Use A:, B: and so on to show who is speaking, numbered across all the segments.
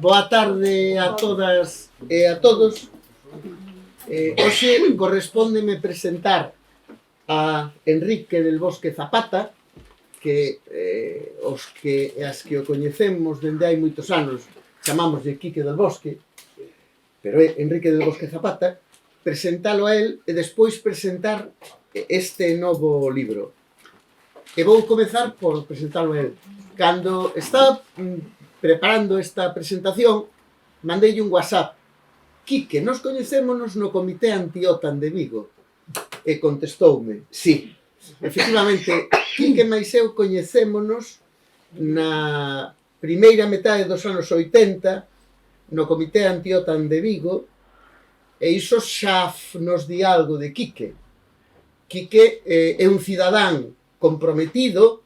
A: Boa tarde a todas e a todos. Hoxe correspóndeme presentar a Enrique del Bosque Zapata, que os que as que o coñecemos dende hai moitos anos chamamos de Quique del Bosque, pero é Enrique del Bosque Zapata, presentalo a él e despois presentar este novo libro. E vou comezar por presentalo a él. Cando estaba preparando esta presentación, mandei un WhatsApp. Quique, nos coñecémonos no Comité Anti-OTAN de Vigo. E contestoume, sí. Efectivamente, Quique máis eu coñecémonos na primeira metade dos anos 80 no Comité Anti-OTAN de Vigo, e iso xa nos di algo de Quique. Quique é un cidadán comprometido,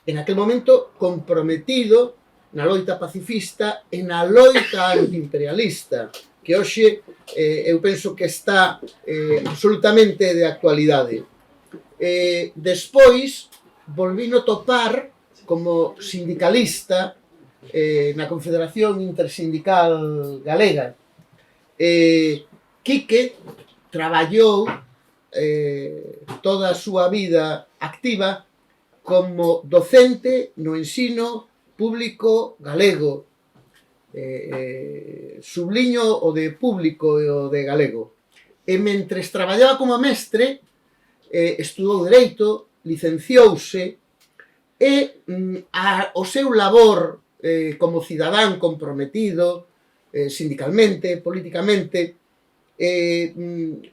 A: en aquel momento comprometido na loita pacifista e na loita antiimperialista, que hoxe eu penso que está absolutamente de actualidade. Despois volvino topar como sindicalista na Confederación Intersindical Galega. Quique traballou toda a súa vida activa como docente no ensino público galego. Subliño o de público e o de galego. E mentres traballaba como mestre, estudou Dereito, licenciouse, e o seu labor como cidadán comprometido sindicalmente, políticamente,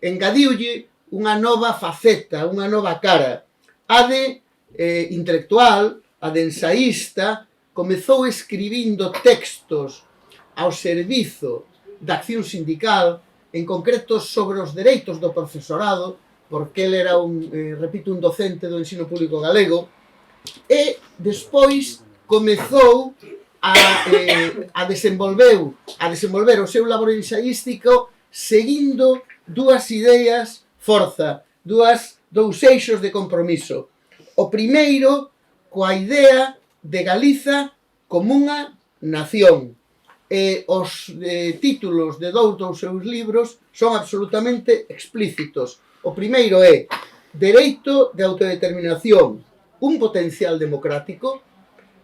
A: engadiulle unha nova faceta, unha nova cara, a de intelectual, a de ensaísta. Comezou escribindo textos ao servizo da acción sindical, en concreto sobre os dereitos do profesorado, porque ele era un docente do ensino público galego, e despois comezou a desenvolver o seu labor ensaístico seguindo dúas ideas forza, dous eixos de compromiso. O primeiro, coa idea de Galiza como unha nación. Os títulos de dous dos seus libros son absolutamente explícitos. O primeiro é Dereito de autodeterminación, un potencial democrático,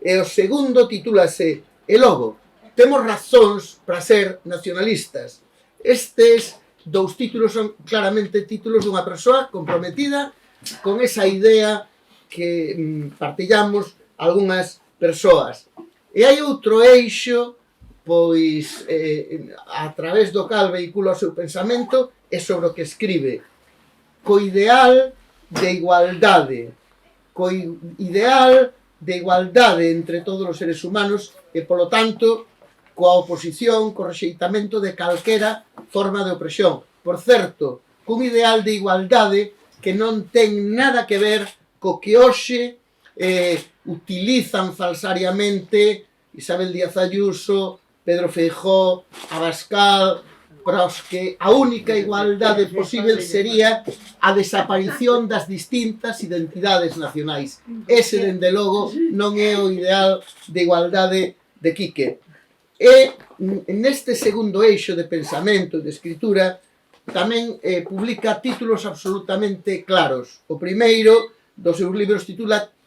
A: e o segundo titúlase E logo, temos razóns para ser nacionalistas. Estes dous títulos son claramente títulos dunha persoa comprometida con esa idea que partillamos algunhas persoas. E hai outro eixo, pois, a través do cal vehicula o seu pensamento e sobre o que escribe. Co ideal de igualdade. Co ideal de igualdade entre todos os seres humanos e, polo tanto, coa oposición, co rexeitamento de calquera forma de opresión. Por certo, cun ideal de igualdade que non ten nada que ver co que hoxe utilizan falsariamente Isabel Díaz Ayuso, Pedro Feijóo, Abascal, para os que a única igualdade posible sería a desaparición das distintas identidades nacionais. Ese, dende logo, non é o ideal de igualdade de Quique. E neste segundo eixo de pensamento e de escritura tamén publica títulos absolutamente claros. O primeiro dos seus libros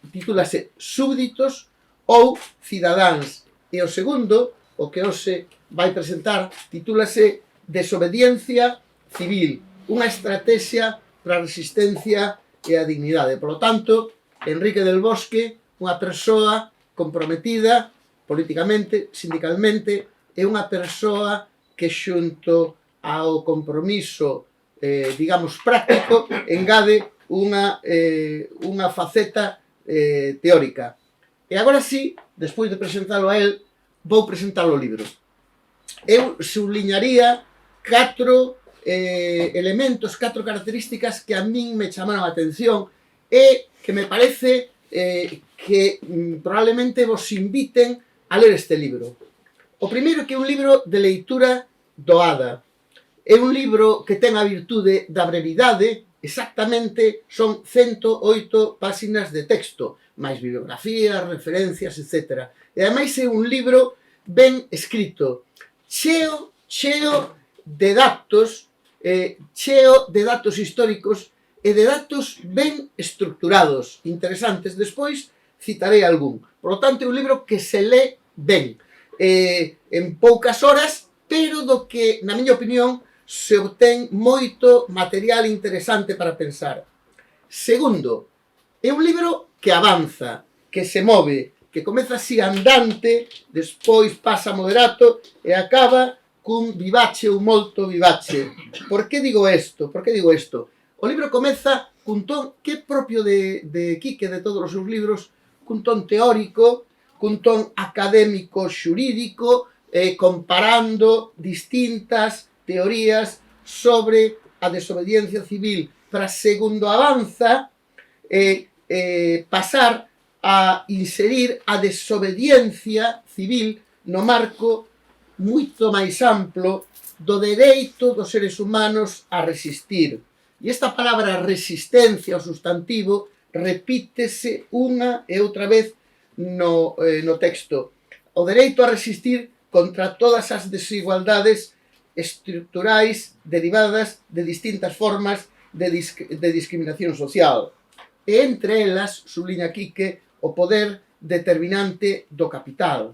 A: titúlase Súbditos ou Cidadáns, e o segundo, o que hoxe vai presentar, titúlase Desobediencia Civil, unha estrategia para a resistencia e a dignidade. Por lo tanto, Enrique del Bosque, unha persoa comprometida políticamente, sindicalmente, é unha persoa que xunto ao compromiso, digamos, práctico, engade unha faceta teórica. E agora sí, despois de presentalo a él, vou presentar o libro. Eu subliñaría 4 elementos, 4 características que a min me chamaron a atención e que me parece que probablemente vos inviten a ler este libro. O primeiro, que é un libro de leitura doada. É un libro que ten a virtude da brevidade. Exactamente son 108 páxinas de texto, máis bibliografías, referencias, etc. E ademais é un libro ben escrito, cheo de datos, históricos e de datos ben estructurados, interesantes. Despois citarei algún. Por lo tanto, é un libro que se lee ben, en poucas horas, pero do que, na miña opinión, se obtén moito material interesante para pensar. Segundo, é un libro que avanza, que se move, que comeza así andante, despois pasa moderato e acaba cun vivace ou molto vivace. Por que digo isto? O libro comeza cun ton que é propio de Quique, de todos os seus libros, cun ton teórico, cun ton académico xurídico, comparando distintas teorías sobre a desobediencia civil, para, segundo avanza, pasar a inserir a desobediencia civil no marco moito máis amplo do dereito dos seres humanos a resistir. E esta palabra resistencia, o substantivo, repítese unha e outra vez no texto. O dereito a resistir contra todas as desigualdades estruturais derivadas de distintas formas de discriminación social. E entre elas, subliña Quique, o poder determinante do capital.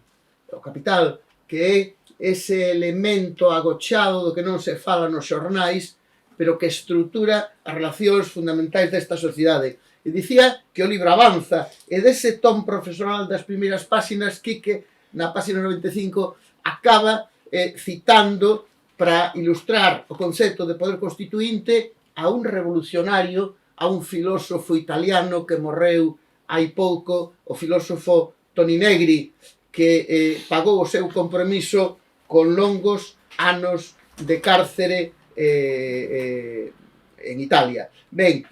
A: O capital que é ese elemento agochado do que non se fala nos xornais, pero que estrutura as relacións fundamentais desta sociedade. E dicía que o libro avanza, e dese ton profesional das primeiras páxinas, Quique, na páxina 95, acaba citando para ilustrar o concepto de poder constituinte a un revolucionario, a un filósofo italiano que morreu hai pouco, o filósofo Toni Negri, que pagou o seu compromiso con longos anos de cárcere en Italia. Ben,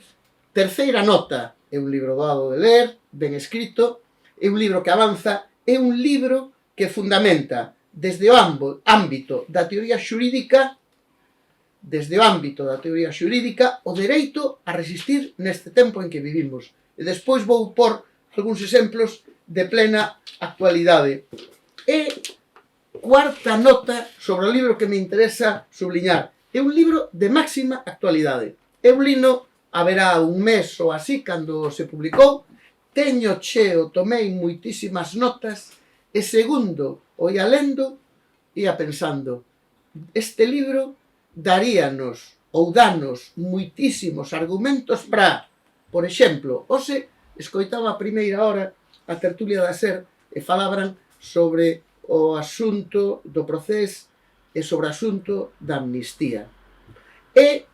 A: terceira nota, é un libro doado de ler, ben escrito, é un libro que avanza, é un libro que fundamenta desde o ámbito da teoría xurídica o dereito a resistir neste tempo en que vivimos. E despois vou por algúns exemplos de plena actualidade. E cuarta nota sobre o libro que me interesa subliñar. É un libro de máxima actualidade. Eu lino haberá un mes ou así cando se publicou. Teño cheo, tomei moitísimas notas e segundo o ia lendo, ia pensando, este libro daríanos ou danos moitísimos argumentos para, por exemplo, hoxe escoitaba a primeira hora a tertulia da SER e falaban sobre o asunto do procés e sobre o asunto da amnistía. E,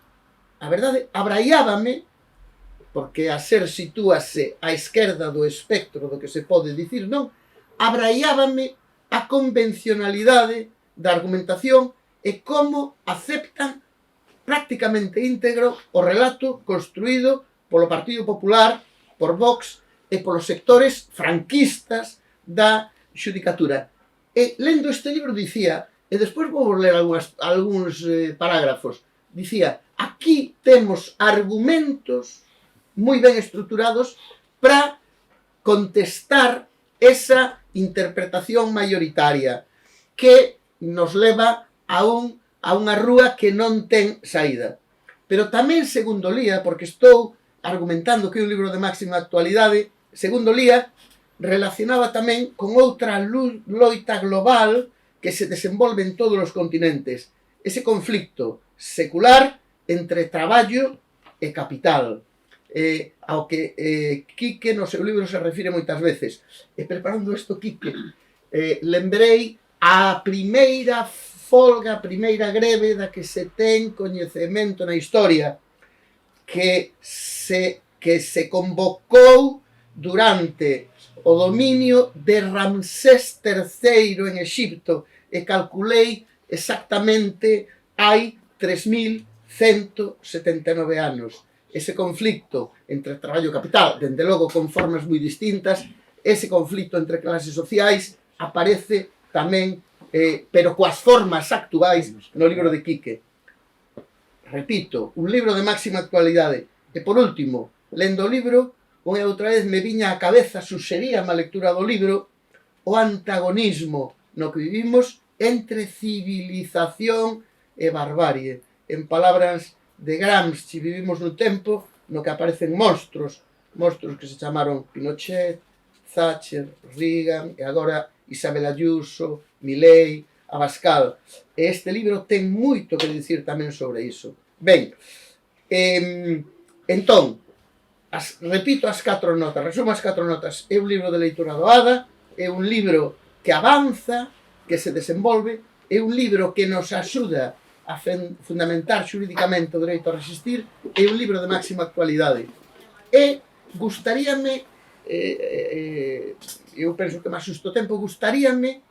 A: a verdade, abraiábame, porque a SER sitúase á esquerda do espectro do que se pode dicir, non? Abraiábame a convencionalidade da argumentación e como aceptan prácticamente íntegro o relato construído polo Partido Popular, por Vox e polos sectores franquistas da xudicatura. E lendo este libro dicía, e despois vou ler algúns parágrafos, dicía, aquí temos argumentos moi ben estruturados para contestar esa interpretación mayoritaria que nos leva a unha rúa que non ten saída. Pero tamén, segundo lía, porque estou argumentando que é un libro de máxima actualidade, segundo lía, relacionaba tamén con outra loita global que se desenvolve en todos os continentes. Ese conflicto secular entre traballo e capital, ao que Quique no seu libro se refire moitas veces. E preparando isto, Quique, lembrei a primeira folga, a primeira greve da que se ten coñecemento na historia, que se convocou durante o dominio de Ramsés III en Exipto, e calculei exactamente hai 3.179 anos. Ese conflicto entre traballo e capital, dende logo con formas moi distintas, ese conflicto entre clases sociais aparece tamén, pero coas formas actuais no libro de Quique. Repito, un libro de máxima actualidade. E por último, lendo o libro, unha e outra vez me viña á cabeza, suxeríame a lectura do libro, o antagonismo no que vivimos entre civilización e barbarie. En palabras de Gramsci, vivimos nun tempo no que aparecen monstruos que se chamaron Pinochet, Thatcher, Reagan e agora Isabel Ayuso, Milei, Abascal. E este libro ten moito que dicir tamén sobre iso. Ben, entón, repito as 4 notas, resumo as 4 notas. É un libro de leitura doada, é un libro que avanza, que se desenvolve, é un libro que nos axuda a fundamentar xurídicamente o dereito a resistir, é un libro de máxima actualidade. E gustaríame, eu penso que máis xusto tempo, gustaríame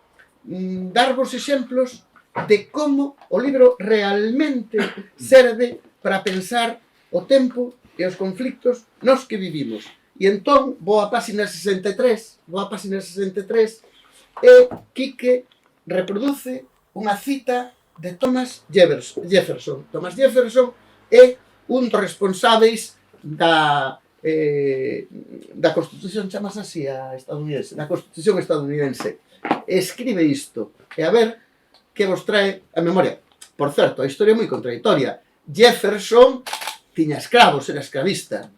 A: darvos exemplos de como o libro realmente serve para pensar o tempo e os conflictos nos que vivimos. E entón, vou a página 63, e Quique reproduce unha cita de Thomas Jefferson. Thomas Jefferson é un dos responsáveis da Constitución, chamas así a estadounidense, da Constitución estadounidense. Escribe isto, e a ver que vos trae a memoria. Por certo, a historia é moi contradictoria. Jefferson tiña escravos, era escravista.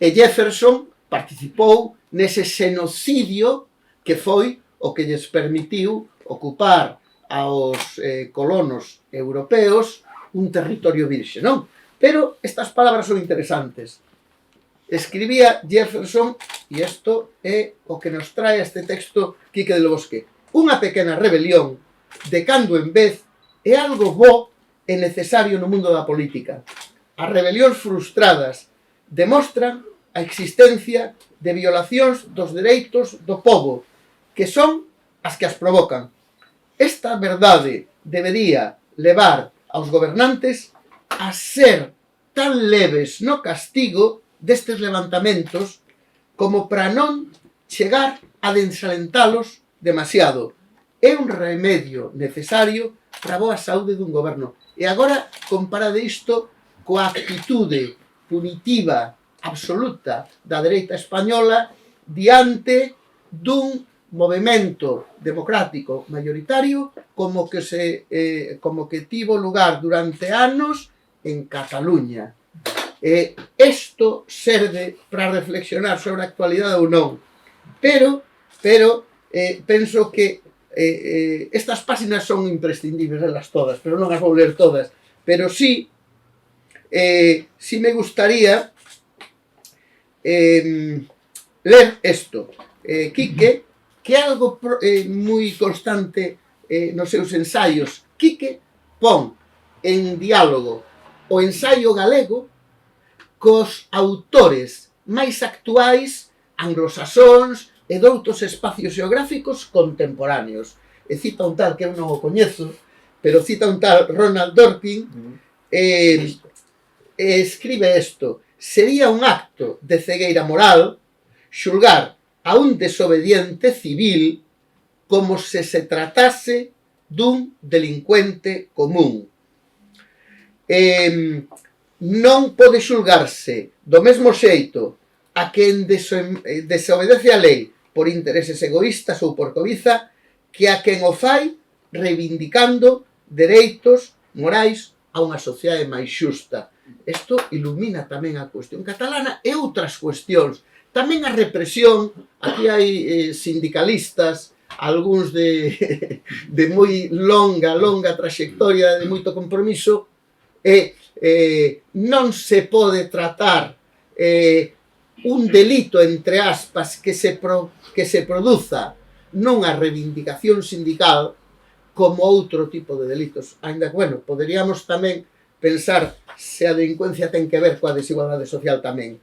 A: E Jefferson participou nese xenocidio que foi o que lles permitiu ocupar aos colonos europeos un territorio virxe, non? Pero estas palabras son interesantes. Escribía Jefferson, e isto é o que nos trae este texto Quique del Bosque. Unha pequena rebelión, de cando en vez, é algo bo e necesario no mundo da política. As rebelións frustradas demostran a existencia de violacións dos dereitos do pobo, que son as que as provocan. Esta verdade debería levar aos gobernantes a ser tan leves no castigo destes levantamentos como para non chegar a desalentalos demasiado. É un remedio necesario para a boa saúde dun goberno. E agora comparade isto coa actitude punitiva absoluta da dereita española diante dun movimento democrático mayoritario como que tivo lugar durante anos en Cataluña. Isto serve para reflexionar sobre a actualidade ou non, pero penso que estas páxinas son imprescindibles, elas todas, pero non as vou ler todas, pero sí me gustaría ler isto. Quique, que é algo moi constante nos seus ensaios. Quique pon en diálogo o ensaio galego cos autores máis actuais anglosaxóns e doutros espacios geográficos contemporáneos. E cita un tal, que eu non o coñezo, pero cita un tal Ronald Dworkin, escribe isto: sería un acto de cegueira moral xulgar a un desobediente civil como se tratase dun delincuente común. Non pode xulgarse do mesmo xeito a quen desobedece a lei por intereses egoístas ou por cobiza que a quen o fai reivindicando dereitos morais a unha sociedade máis xusta. Isto ilumina tamén a cuestión catalana e outras cuestións. Tamén a represión, aquí hai sindicalistas, algúns de moi longa traxectoria, de moito compromiso, non se pode tratar un delito, entre aspas, que se produza nunha reivindicación sindical como outro tipo de delitos. Ainda que, bueno, poderíamos tamén pensar se a delincuencia ten que ver coa desigualdade social tamén.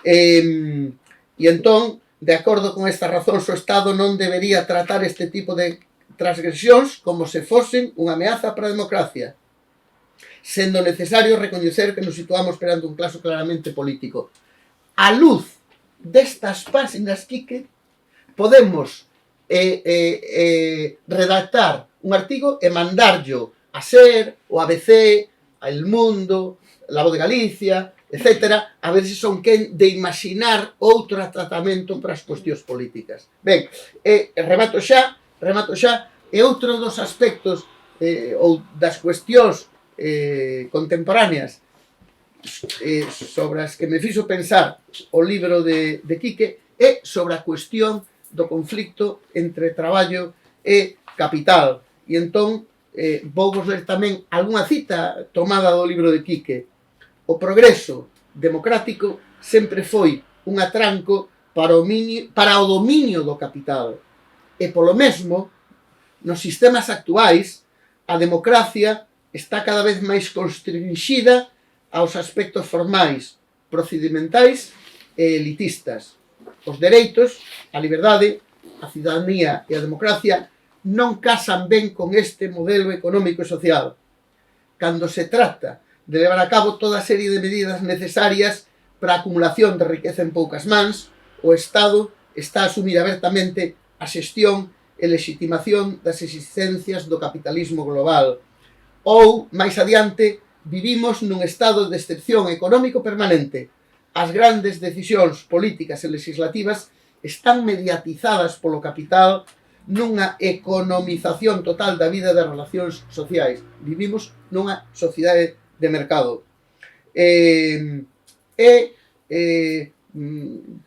A: E entón, de acordo con esta razón, o Estado non debería tratar este tipo de transgresións como se fosen unha ameaza para a democracia, sendo necesario recoñecer que nos situamos perante un caso claramente político. A luz destas páxinas, Quique, podemos redactar un artigo e mandarlo a SER, o ABC, a El Mundo, La Voz de Galicia, etcétera, a ver se son quen de imaginar outro tratamento para as cuestións políticas. Ben, remato xa remato xa, e outro dos aspectos ou das cuestións contemporáneas sobre as que me fixo pensar o libro de Quique é sobre a cuestión do conflicto entre traballo e capital. E entón, vou vos ler tamén algunha cita tomada do libro de Quique. O progreso democrático sempre foi un atranco para o dominio do capital. E polo mesmo, nos sistemas actuais, a democracia está cada vez máis constrinxida aos aspectos formais, procedimentais e elitistas. Os dereitos, a liberdade, a cidadanía e a democracia non casan ben con este modelo económico e social. Cando se trata de levar a cabo toda a serie de medidas necesarias para a acumulación de riqueza en poucas mans, o Estado está a asumir abertamente a xestión e legitimación das existencias do capitalismo global. Ou, máis adiante, vivimos nun estado de excepción económico permanente. As grandes decisións políticas e legislativas están mediatizadas polo capital nunha economización total da vida das relacións sociais. Vivimos nunha sociedade de mercado.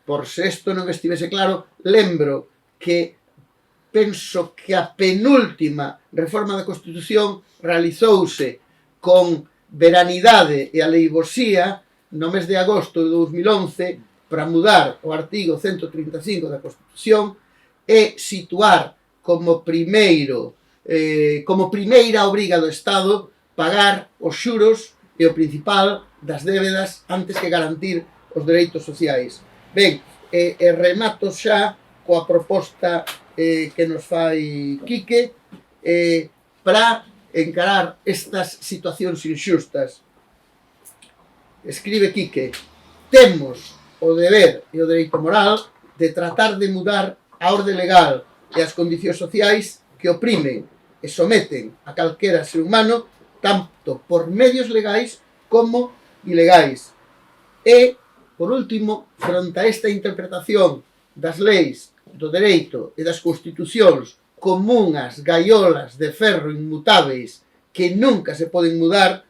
A: Por se isto non estivese claro, lembro que penso que a penúltima reforma da Constitución realizouse con veranidade e aleivosía no mes de agosto de 2011 para mudar o artigo 135 da Constitución e situar como primeira obriga do Estado pagar os xuros e o principal das débedas antes que garantir os dereitos sociais. Ben, remato xa coa proposta que nos fai Quique para encarar estas situacións inxustas. Escribe Quique: temos o deber e o dereito moral de tratar de mudar a orde legal e as condicións sociais que oprimen e someten a calquera ser humano tanto por medios legais como ilegais. E, por último, fronte a esta interpretación das leis, do dereito e das constitucións como unhas gaiolas de ferro inmutáveis que nunca se poden mudar,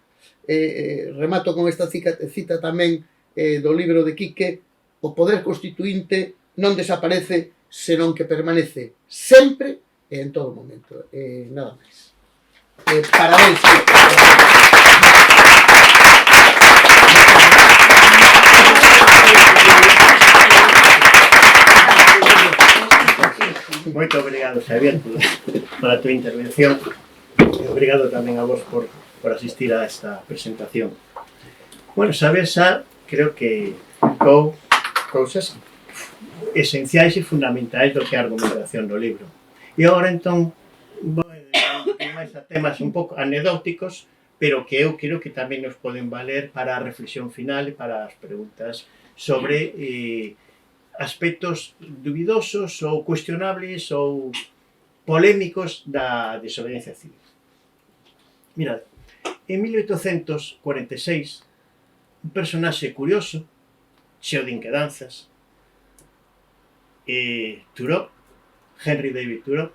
A: remato con esta cita tamén do libro de Quique: o poder constituinte non desaparece, senón que permanece sempre e en todo momento. Nada máis. Parabéns.
B: Moito obrigado, Xavier, pola tua intervención e obrigado tamén a vos por asistir a esta presentación. Bueno, Xavier xa creo que cousas esenciais e fundamentais do que é a argumentación do libro. E agora, entón, vou máis a temas un pouco anecdóticos, pero que eu creo que tamén nos poden valer para a reflexión final e para as preguntas sobre aspectos dubidosos ou cuestionables ou polémicos da desobediencia civil. Mirad, en 1846, un personaxe curioso, cheo de inquedanzas, Thoreau, Henry David Thoreau,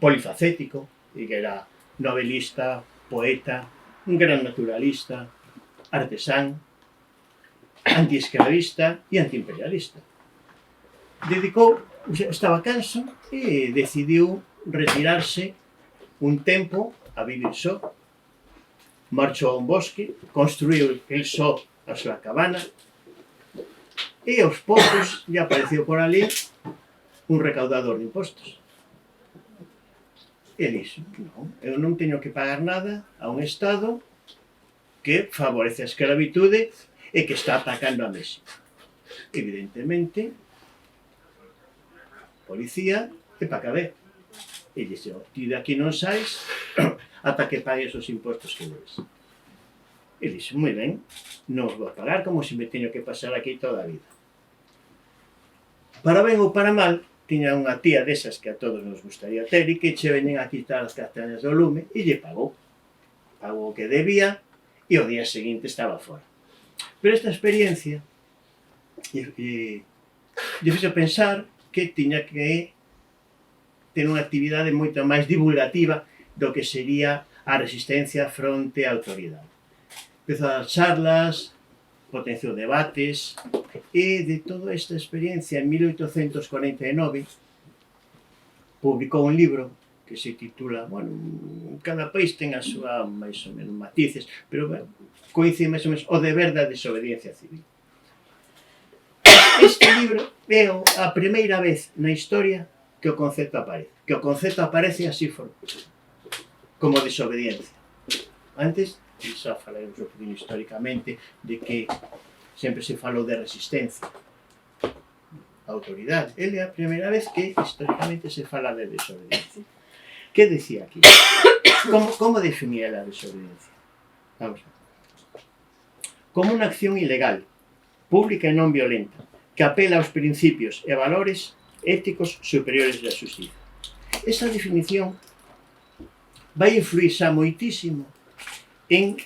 B: polifacético, que era novelista, poeta, un gran naturalista, artesán, antiesclavista e antiimperialista. Estaba canso e decidiu retirarse un tempo a vivir só. Marchou a un bosque, construiu el só a súa cabana e aos poucos lle apareceu por ali un recaudador de impostos. E dixo: non, eu non teño que pagar nada a un Estado que favorece a esclavitude e que está atacando a México. Evidentemente, policía e pa caber. E dixe: ti de aquí non sais ata que pagues os impostos que debes. E dixe: moi ben, non os vou pagar, como se me teño que pasar aquí toda a vida. Para ben ou para mal, tiña unha tía desas que a todos nos gustaría ter e que che veñen a quitar as castañas do lume e lle pagou. Pagou o que debía e o día seguinte estaba fora. Pero esta experiencia lle fixo pensar que tiña que ter unha actividade moito máis divulgativa do que sería a resistencia fronte á autoridade. Empezou a dar charlas, potenciou debates, e de toda esta experiencia, en 1849, publicou un libro que se titula, bueno, cada país ten a súa máis ou menos matices, pero coincide máis ou menos o deber da desobediencia civil. Este libro é a primeira vez na historia que o concepto aparece. Que o concepto aparece así como desobediencia. Antes, xa falaremos un poquinho históricamente de que sempre se falou de resistencia a autoridade. Ele é a primeira vez que históricamente se fala de desobediencia. Que decía aquí? Como definía a desobediencia? Vamos a ver. Como unha acción ilegal, pública e non violenta, que apela aos principios e valores éticos superiores da xustiza. Esa definición vai influir xa moitísimo en,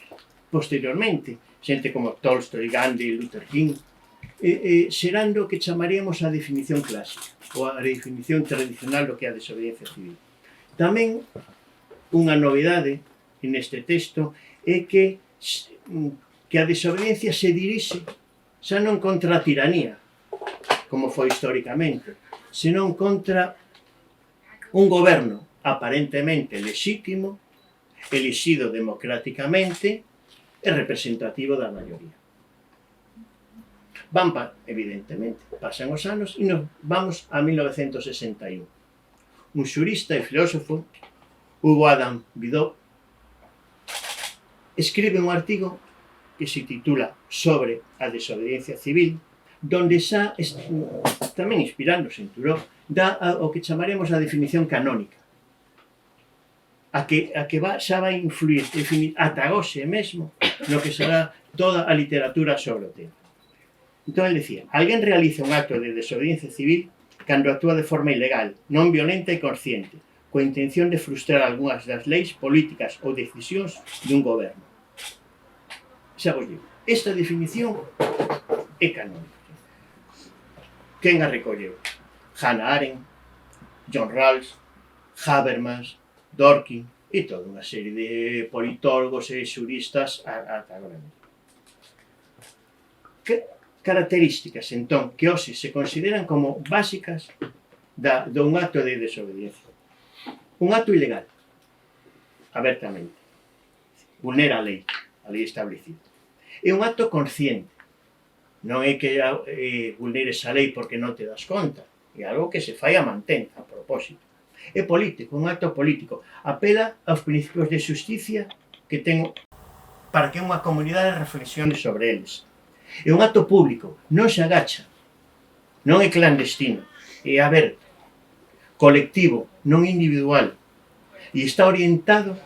B: posteriormente, xente como Tolstoy, Gandhi, Luther King, xerando o que chamaríamos a definición clásica, ou a definición tradicional do que é a desobediencia civil. Tamén, unha novidade neste texto é que a desobediencia se dirixe xa non contra a tiranía, como foi históricamente, senón contra un goberno aparentemente lexítimo, elixido democráticamente e representativo da maioría. Evidentemente, pasan os anos e nos vamos a 1961. Un xurista e filósofo, Hugo Adam Vidot, escribe un artigo que se titula Sobre a desobediencia civil, donde xa, tamén inspirándose en Thoreau, dá o que chamaremos a definición canónica, a que xa vai influir, ata hoxe mesmo, no que será toda a literatura sobre o tema. Entón, ele decía, alguén realiza un acto de desobediencia civil cando actúa de forma ilegal, non violenta e consciente, coa intención de frustrar algunhas das leis políticas ou decisións dun goberno. Xa vos digo, esta definición é canónica. Quen a recolleu? Hannah Arendt, John Rawls, Habermas, Dworkin e toda unha serie de politólogos e xuristas ata agora. Que características, entón, que hoxe se consideran como básicas dun acto de desobediencia? Un acto ilegal, abertamente, vulnera a lei establecida. É un acto consciente, non é que vulneres a lei porque non te das conta, é algo que se fai a mantén, a propósito. É político, un acto político, apela aos principios de xusticia que ten para que unha comunidade reflexione sobre eles. É un acto público, non se agacha, non é clandestino, é aberto, colectivo, non individual, e está orientado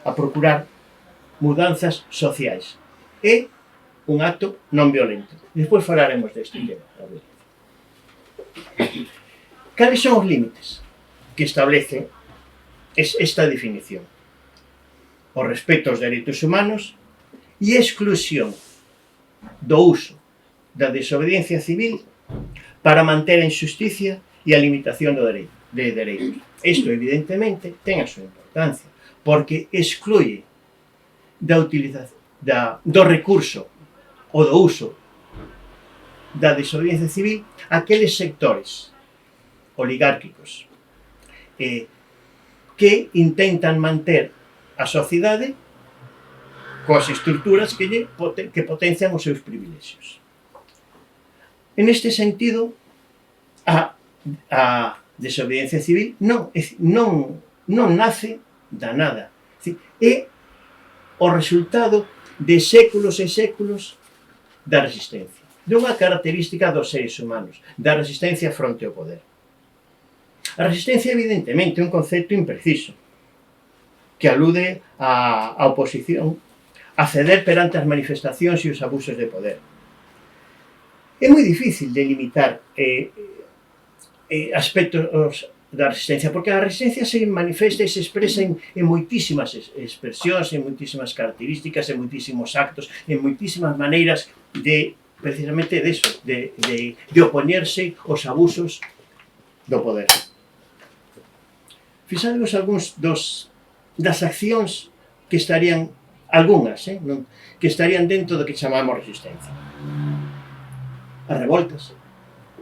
B: a procurar mudanzas sociais. É un acto non violento. Despois falaremos deste tema. Cales son os límites que establece esta definición? O respeto aos dereitos humanos e exclusión do uso da desobediencia civil para manter a injusticia e a limitación de dereitos. Isto, evidentemente, ten a súa importancia, porque exclúe do recurso ou do uso da desobediencia civil aqueles sectores oligárquicos que intentan manter a sociedade coas estruturas que potencian os seus privilexios. En este sentido, a desobediencia civil non nace da nada. É o resultado de séculos e séculos da resistencia, dunha característica dos seres humanos, da resistencia fronte ao poder. A resistencia, evidentemente, é un concepto impreciso, que alude á oposición, a ceder perante as manifestacións e os abusos de poder. É moi difícil delimitar aspectos da resistencia, porque a resistencia se manifesta e se expresa en moitísimas expresións, en moitísimas características, en moitísimos actos, en moitísimas maneiras de, precisamente, de opoñerse aos abusos do poder. Fixadevos algúns das accións que estarían, algunhas, que estarían dentro do que chamamos resistencia. As revoltas,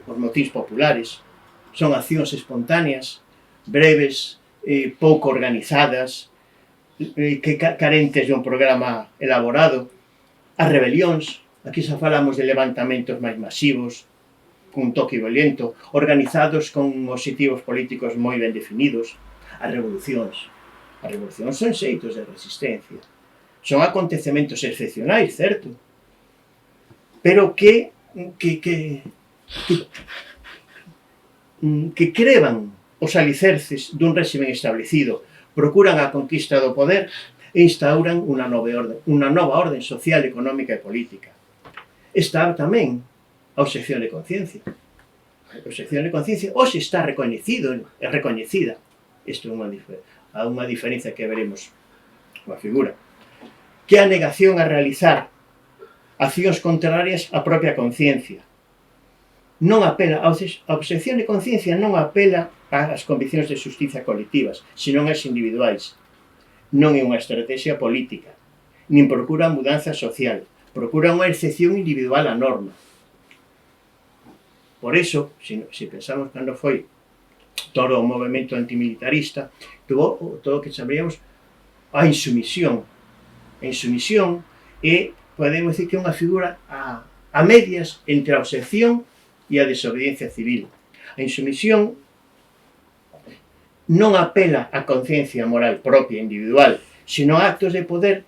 B: os motíns populares, son accións espontáneas, breves, pouco organizadas, que carentes de un programa elaborado. As rebelións, aquí xa falamos de levantamentos máis masivos, cun toque violento, organizados con obxectivos políticos moi ben definidos. As revolucións son xeitos de resistencia. Son acontecementos excepcionais, certo? Pero que creban os alicerces dun réximen establecido, procuran a conquista do poder e instauran unha nova orden social, económica e política. Está tamén a obxección de conciencia. A obxección de conciencia hoxe está recoñecida. Isto é unha diferencia que veremos coa figura. Que a negación a realizar accións contrarias á propia conciencia. Non apela, a obxección de conciencia non apela ás conviccións de xustiza colectivas, senón ás individuais. Non é unha estrategia política, nin procura mudanza social, procura unha excepción individual á norma. Por iso, se pensamos cando foi todo o movimento antimilitarista, tuvo todo o que chamaríamos a insumisión. A insumisión é, podemos dicir, que é unha figura a medias entre a obxección e a desobediencia civil. A insumisión non apela á conciencia moral propia, individual, sino a actos de poder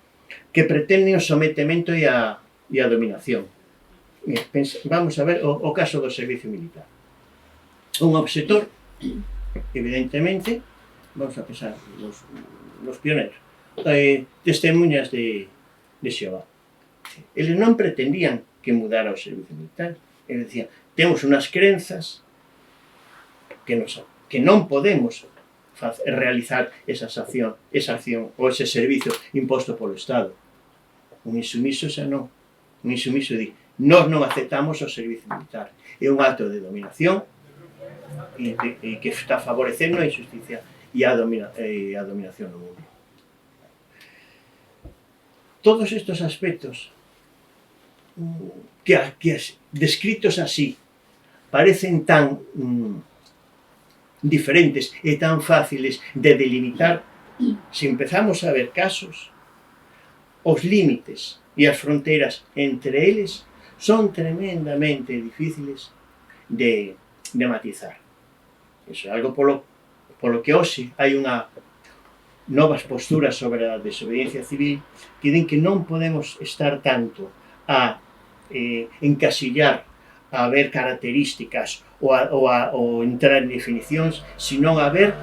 B: que pretenden o sometemento e a dominación. Vamos a ver o caso do servicio militar. Un obxector, evidentemente, vamos a pensar nos pioneiros, testemunhas de Xehová. Eles non pretendían que mudara o servicio militar. Eles decían, temos unhas crenzas que non podemos realizar esa acción ou ese servicio imposto polo Estado. Un insumiso xa non. Un insumiso di, nós non aceptamos o servicio militar. É un acto de dominación e que está favorecendo a injusticia e a dominación no mundo. Todos estes aspectos que descritos así parecen tan diferentes e tan fáciles de delimitar, se empezamos a ver casos, os límites e as fronteiras entre eles son tremendamente difíciles de matizar. Iso é algo polo que hoxe hai novas posturas sobre a desobediencia civil que din que non podemos estar tanto a encasillar, a ver características ou entrar en definicións, senón a ver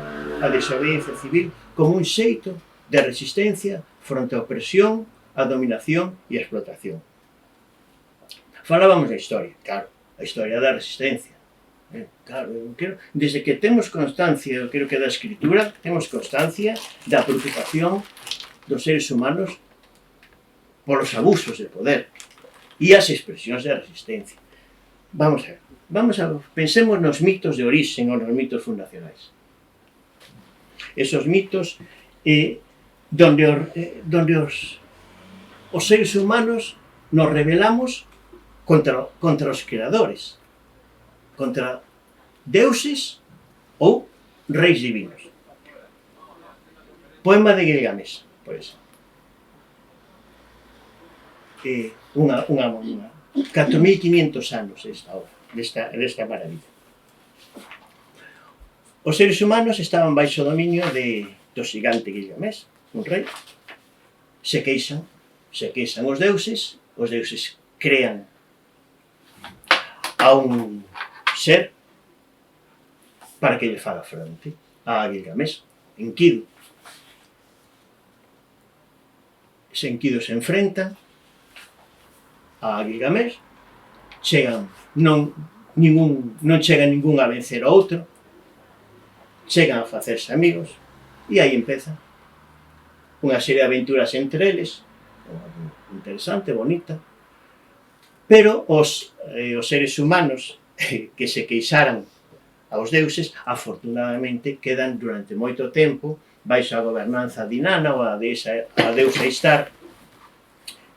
B: a desobediencia civil como un xeito de resistencia fronte á opresión, a dominación e a explotación. Falábamos da historia, claro, a historia da resistencia. Claro, desde que temos constancia, eu creo que da escritura, temos constancia da preocupación dos seres humanos polos abusos de poder e as expresións de resistencia. Vamos a ver, pensemos nos mitos de origen ou nos mitos fundacionais. Esos mitos donde os seres humanos nos rebelamos contra os creadores, contra deuses ou reis divinos. Poema de Gilgamesh, por exemplo. 4.500 anos esta obra, desta maravilla. Os seres humanos estaban baixo o dominio do xigante Gilgamesh, un rei. Se queixan os deuses crean a un ser para que lle faga fronte a Gilgamesh, Enkidu. Ese Enkidu se enfrenta a Gilgamesh, non chega ningún a vencer ao outro, chegan a facerse amigos, e aí empeza unha serie de aventuras entre eles, interesante, bonita, pero os seres humanos que se queixaran aos deuses, afortunadamente quedan durante moito tempo baixo a gobernanza de Inanna, ou a deusa Ishtar,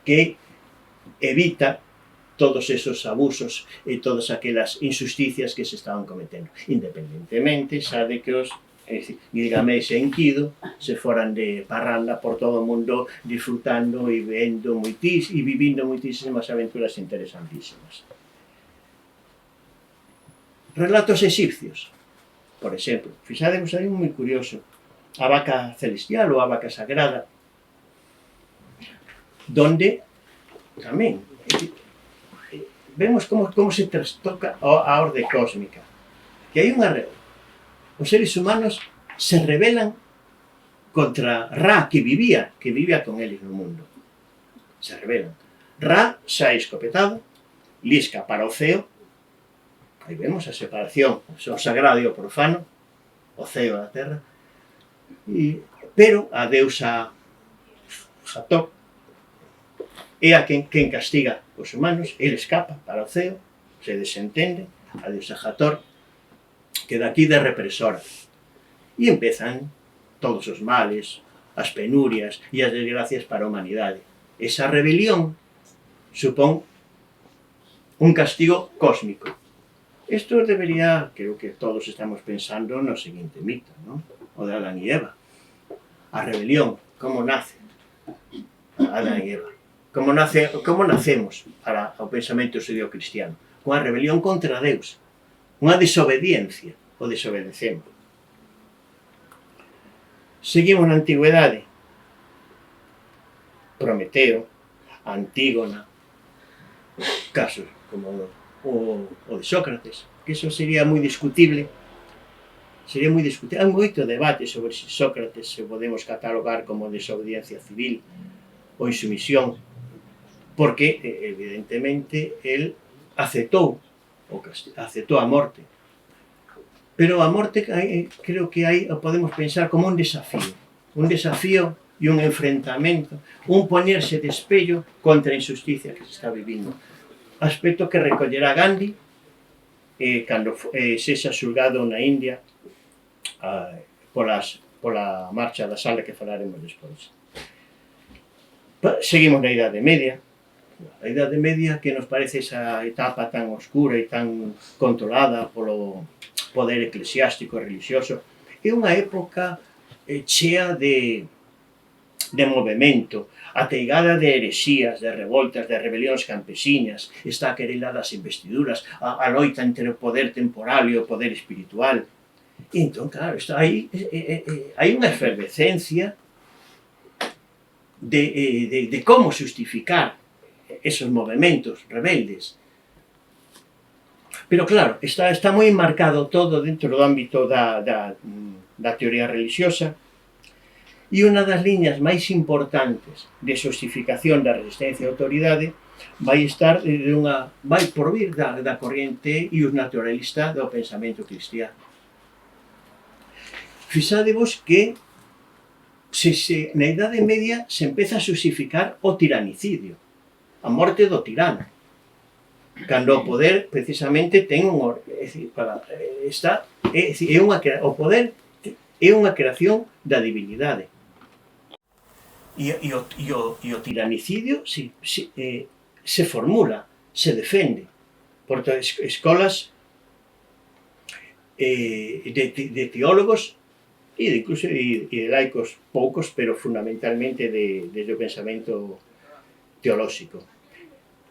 B: que evita todos esos abusos e todas aquelas injusticias que se estaban cometendo. Independentemente, xa de que os Gilgamesh e Enkidu se foran de parranda por todo o mundo disfrutando e vendo e vivindo moitísimas aventuras interesantísimas. Relatos egipcios, por exemplo, fixademos aí un moi curioso, a vaca celestial ou a vaca sagrada, donde tamén vemos como se trastoca a orde cósmica, que hai unha os seres humanos se rebelan contra Ra, que vivía con eles no mundo. Se rebelan. Ra xa escopetado, lisca para o ceo, aí vemos a separación, o sagrado e o profano, o ceo e a terra, pero a deusa Hathor é a quen castiga os humanos, ele escapa para o ceo, se desentende, a deusa Hathor queda aquí de represora. E empezan todos os males, as penurias e as desgracias para a humanidade. Esa rebelión supón un castigo cósmico. Isto debería, creo que todos estamos pensando no seguinte mito, ¿no? O de Adán e Eva. A rebelión, como nace Adán e Eva? Como nacemos para o pensamento xudeo-cristiano? Unha rebelión contra Deus, unha desobediencia, o desobedecemos. Seguimos na antigüedade. Prometeo, Antígona, casos como o de Sócrates, que eso sería moi discutible. Hai moito debate sobre se Sócrates se podemos catalogar como desobediencia civil ou insumisión, porque, evidentemente, el aceptou a morte. Pero a morte creo que podemos pensar como un desafío e un enfrentamento, un ponerse de espello contra a injusticia que se está vivindo. Aspecto que recollerá Gandhi cando sexa xulgado na India pola marcha da sala que falaremos despois. Seguimos na Idade Media. A Idade Media, que nos parece esa etapa tan oscura e tan controlada polo poder eclesiástico e religioso, é unha época chea de movimento, ateigada de herexías, de revoltas, de rebelións campesiñas, está a querela das investiduras, a loita entre o poder temporal e o poder espiritual. E entón, claro, hai unha efervescencia de como justificar esos movimentos rebeldes. Pero claro, está moi marcado todo dentro do ámbito da teoría religiosa, e unha das liñas máis importantes de xustificación da resistencia á autoridade vai provir da corriente e os naturalista do pensamento cristiano. Fixadevos que na Idade Media se empeza a xustificar o tiranicidio, a morte do tirano, cando o poder precisamente ten o poder é unha creación da divinidade. E o tiranicidio se formula, se defende por escolas de teólogos e incluso de laicos poucos, pero fundamentalmente desde o pensamento teolóxico.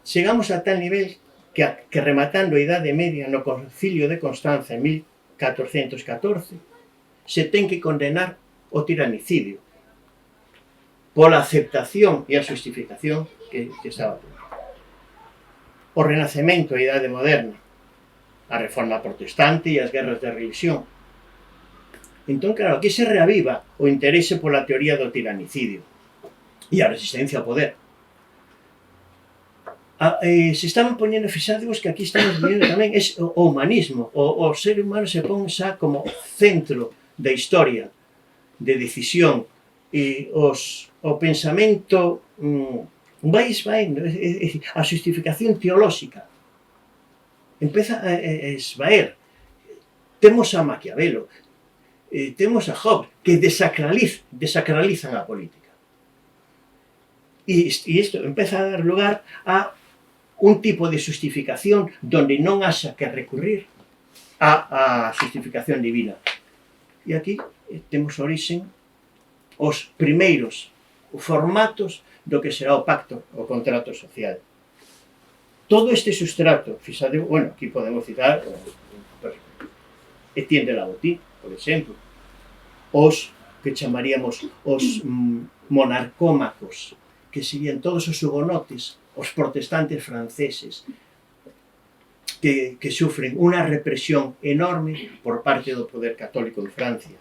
B: Chegamos a tal nivel que rematando a Idade Media no Concilio de Constanza en 1414 se ten que condenar o tiranicidio pola aceptación e a justificación que estaba tendo. O Renacemento, a Idade Moderna, a Reforma Protestante e as guerras de religión. Entón, claro, aquí se reaviva o interese pola teoría do tiranicidio e a resistencia ao poder. Se estaban poñendo, fixadevos que aquí estamos vendo tamén o humanismo, o ser humano se pon xa como centro da historia de decisión e o pensamento vai a justificación teolóxica empeza a esvaer temos a Maquiavelo, temos a Hobbes, que desacralizan a política. E isto empeza a dar lugar a un tipo de justificación donde non haxa que recurrir a justificación divina. E aquí temos origen os primeiros formatos do que será o pacto, o contrato social. Todo este sustrato, fixade, bueno, aquí podemos citar Etienne de la Boétie, por exemplo, os que chamaríamos os monarcómacos, que serían todos os hugonotes, os protestantes franceses, que sufren unha represión enorme por parte do poder católico en Francia.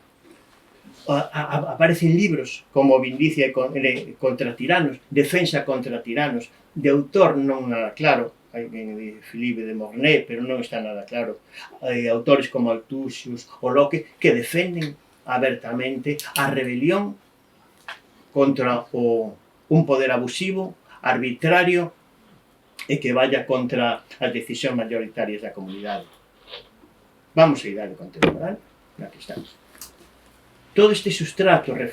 B: Aparecen libros como Vindicia contra tiranos, Defensa contra tiranos, de autor non nada claro, hai de Philippe de Mornay, pero non está nada claro. Hai autores como Altusius ou Locke que defenden abertamente a rebelión contra un poder abusivo, arbitrario, e que vaya contra as decisións mayoritarias da comunidade. Vamos a idade contemporánea, na que estamos. Todo este sustrato de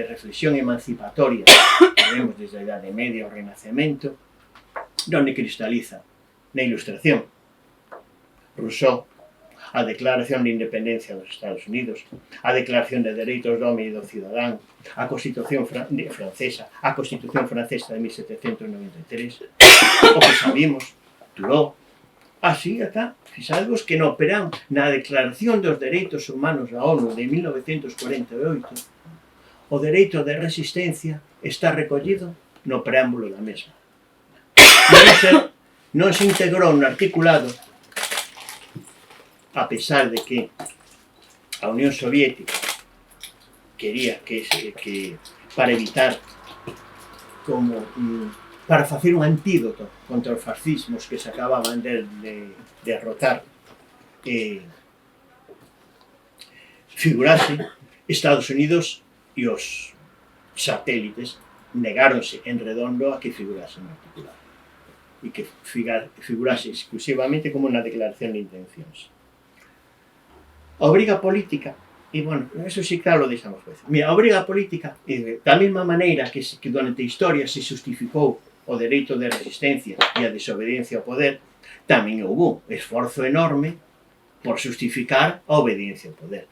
B: reflexión emancipatoria que vemos desde a Idade Media ao Renacemento, donde cristaliza na Ilustración. Rousseau, a Declaración de Independencia dos Estados Unidos, a Declaración de Dereitos do Home e do Cidadán, a Constitución francesa, a Constitución francesa de 1793, o que sabimos, Thoreau, así acá, fixadvos que no operan na Declaración dos Dereitos Humanos da ONU de 1948, o dereito de resistencia está recollido no preámbulo da mesma. Non se integrou no articulado, a pesar de que a Unión Soviética quería que para evitar para facer un antídoto contra os fascismos que se acababan de derrotar, figurase, Estados Unidos e os satélites negáronse en redondo a que figurase no articulado e que figurase exclusivamente como unha declaración de intencións. A obriga política, e bueno, eso sí claro lo deixamos veces. Mira, a obriga política, da mesma maneira que durante a historia se justificou o dereito de resistencia e a desobediencia ao poder, tamén houve esforzo enorme por justificar a obediencia ao poder.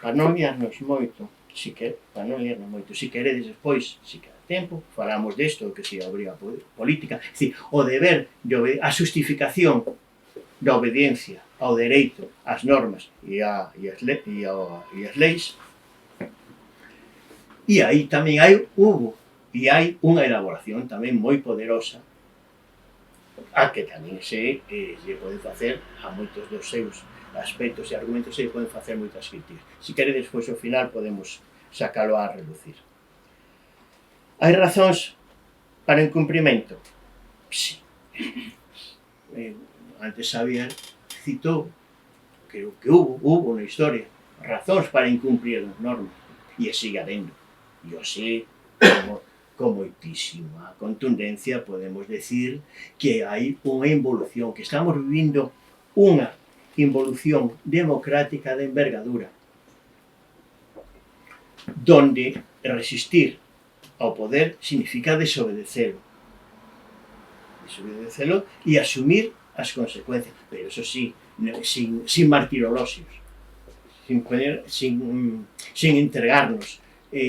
B: Para non liarnos moito, si queredes despois, si queda tempo, falamos desto, que se a obriga política, é dicir, o deber, a justificación da obediencia ao dereito, ás normas e as leis. E aí tamén hai unha elaboración tamén moi poderosa a que tamén se pode facer a moitos dos seus aspectos e argumentos se poden facer moitas críticas. Se queredes, pois, ao final podemos sacalo a relucir. Hai razóns para o incumprimento? Sí. Antes Xavier citou que hubo na historia razóns para incumprir as normas e sigue habendo. E así, con moitísima contundencia, podemos decir que hai unha involución, que estamos vivindo unha involución democrática de envergadura, donde resistir ao poder significa desobedecelo e asumir as consecuencias, pero eso sí, sin martiroloxios, sin entregarnos,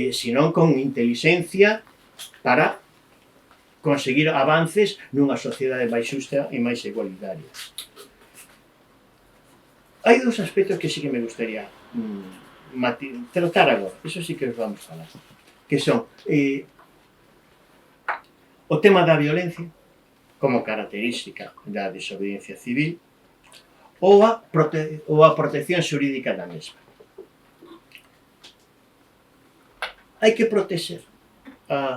B: senón con inteligencia para conseguir avances nunha sociedade máis xusta e máis igualitaria. Hai dous aspectos que sí que me gustaría tratar agora, eso sí que os vamos a falar, que son o tema da violencia como característica da desobediencia civil ou a protección xurídica da mesma. Hai que protexer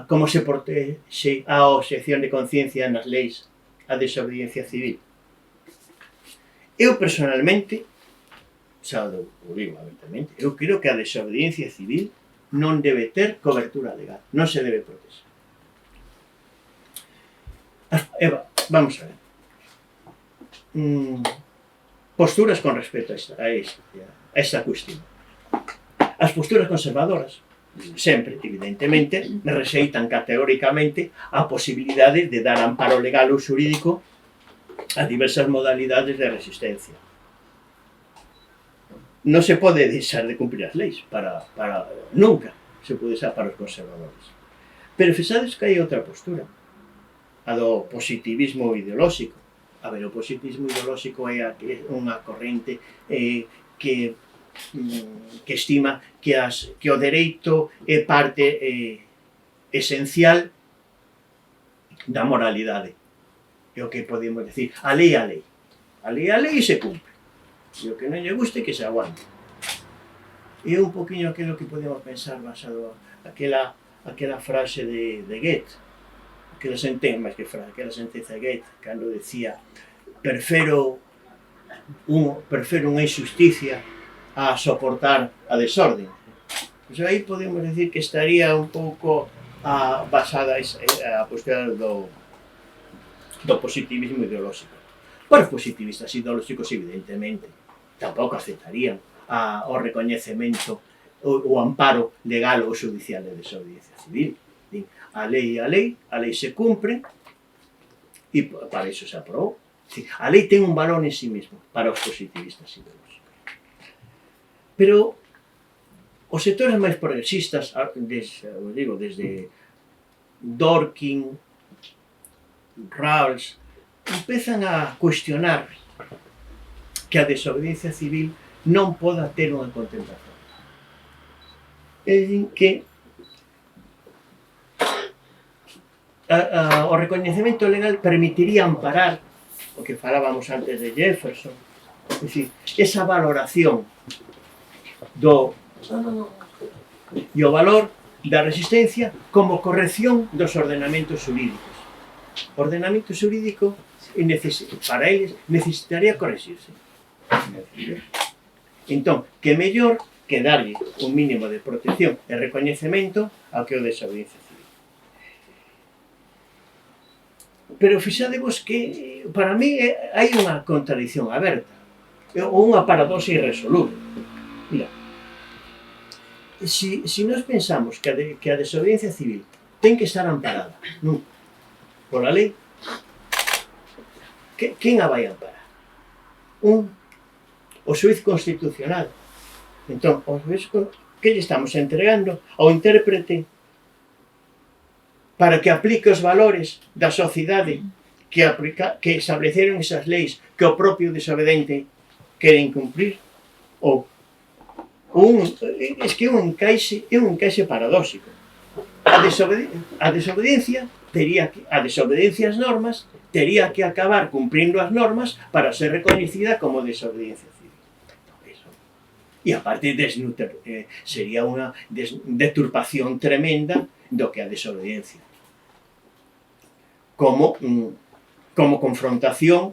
B: como se protexe a obxección de conciencia nas leis a desobediencia civil. Eu personalmente, xa o digo abertamente, eu creo que a desobediencia civil non debe ter cobertura legal, non se debe protexer. Eva, vamos a ver. posturas con respecto a esta cuestión. As posturas conservadoras sempre, evidentemente, rexeitan categóricamente a posibilidade de dar amparo legal ou xurídico a diversas modalidades de resistencia. Non se pode deixar de cumprir as leis, nunca se pode deixar para os conservadores. Pero fixades que hai outra postura, a do positivismo ideolóxico. A ver, o positivismo ideolóxico é unha corrente que estima que o dereito é parte esencial da moralidade. É o que podemos decir, a lei é a lei. A lei é a lei e se cumpre. E o que non lle guste que se aguante. É un poquinho aquilo que podemos pensar basado aquela frase de Goethe, aquela sentenza de Goethe, cando decía prefiro unha injusticia a soportar a desorden. Pois aí podemos decir que estaría un pouco basada a postura do positivismo ideolóxico. Para os positivistas ideolóxicos, evidentemente, tampouco aceptarían o recoñecemento, o amparo legal ou judicial de desobediencia civil. A lei é a lei se cumpre e para iso se aprobou. A lei ten un valor en sí mesmo para os positivistas ideolóxicos. Pero os sectores máis progresistas, desde Dworkin, Rawls, empezan a cuestionar que a desobediencia civil non poda ter unha contemplación. É dicir, que o recoñecemento legal permitiría amparar o que falábamos antes de Jefferson, é dicir, esa valoración e o valor da resistencia como corrección dos ordenamentos xurídicos. O ordenamento xurídico, para eles, necesitaría corregirse. Entón, que mellor que darlle un mínimo de protección e recoñecemento ao que o desobediencia civil. Pero fixadevos que, para mí, hai unha contradición aberta, ou unha paradoxa irresoluble. Mira, si nós pensamos que a desobediencia civil ten que estar amparada por a lei, quen a vai amparar? O xuiz constitucional. Entón, que lle estamos entregando ao intérprete para que aplique os valores da sociedade que estableceron esas leis que o propio desobedente quere incumprir? Ou é que é un encaixe paradóxico. A desobediencia as normas tería que acabar cumprindo as normas para ser recoñecida como desobediencia civil. E aparte sería unha deturpación tremenda do que a desobediencia. Como confrontación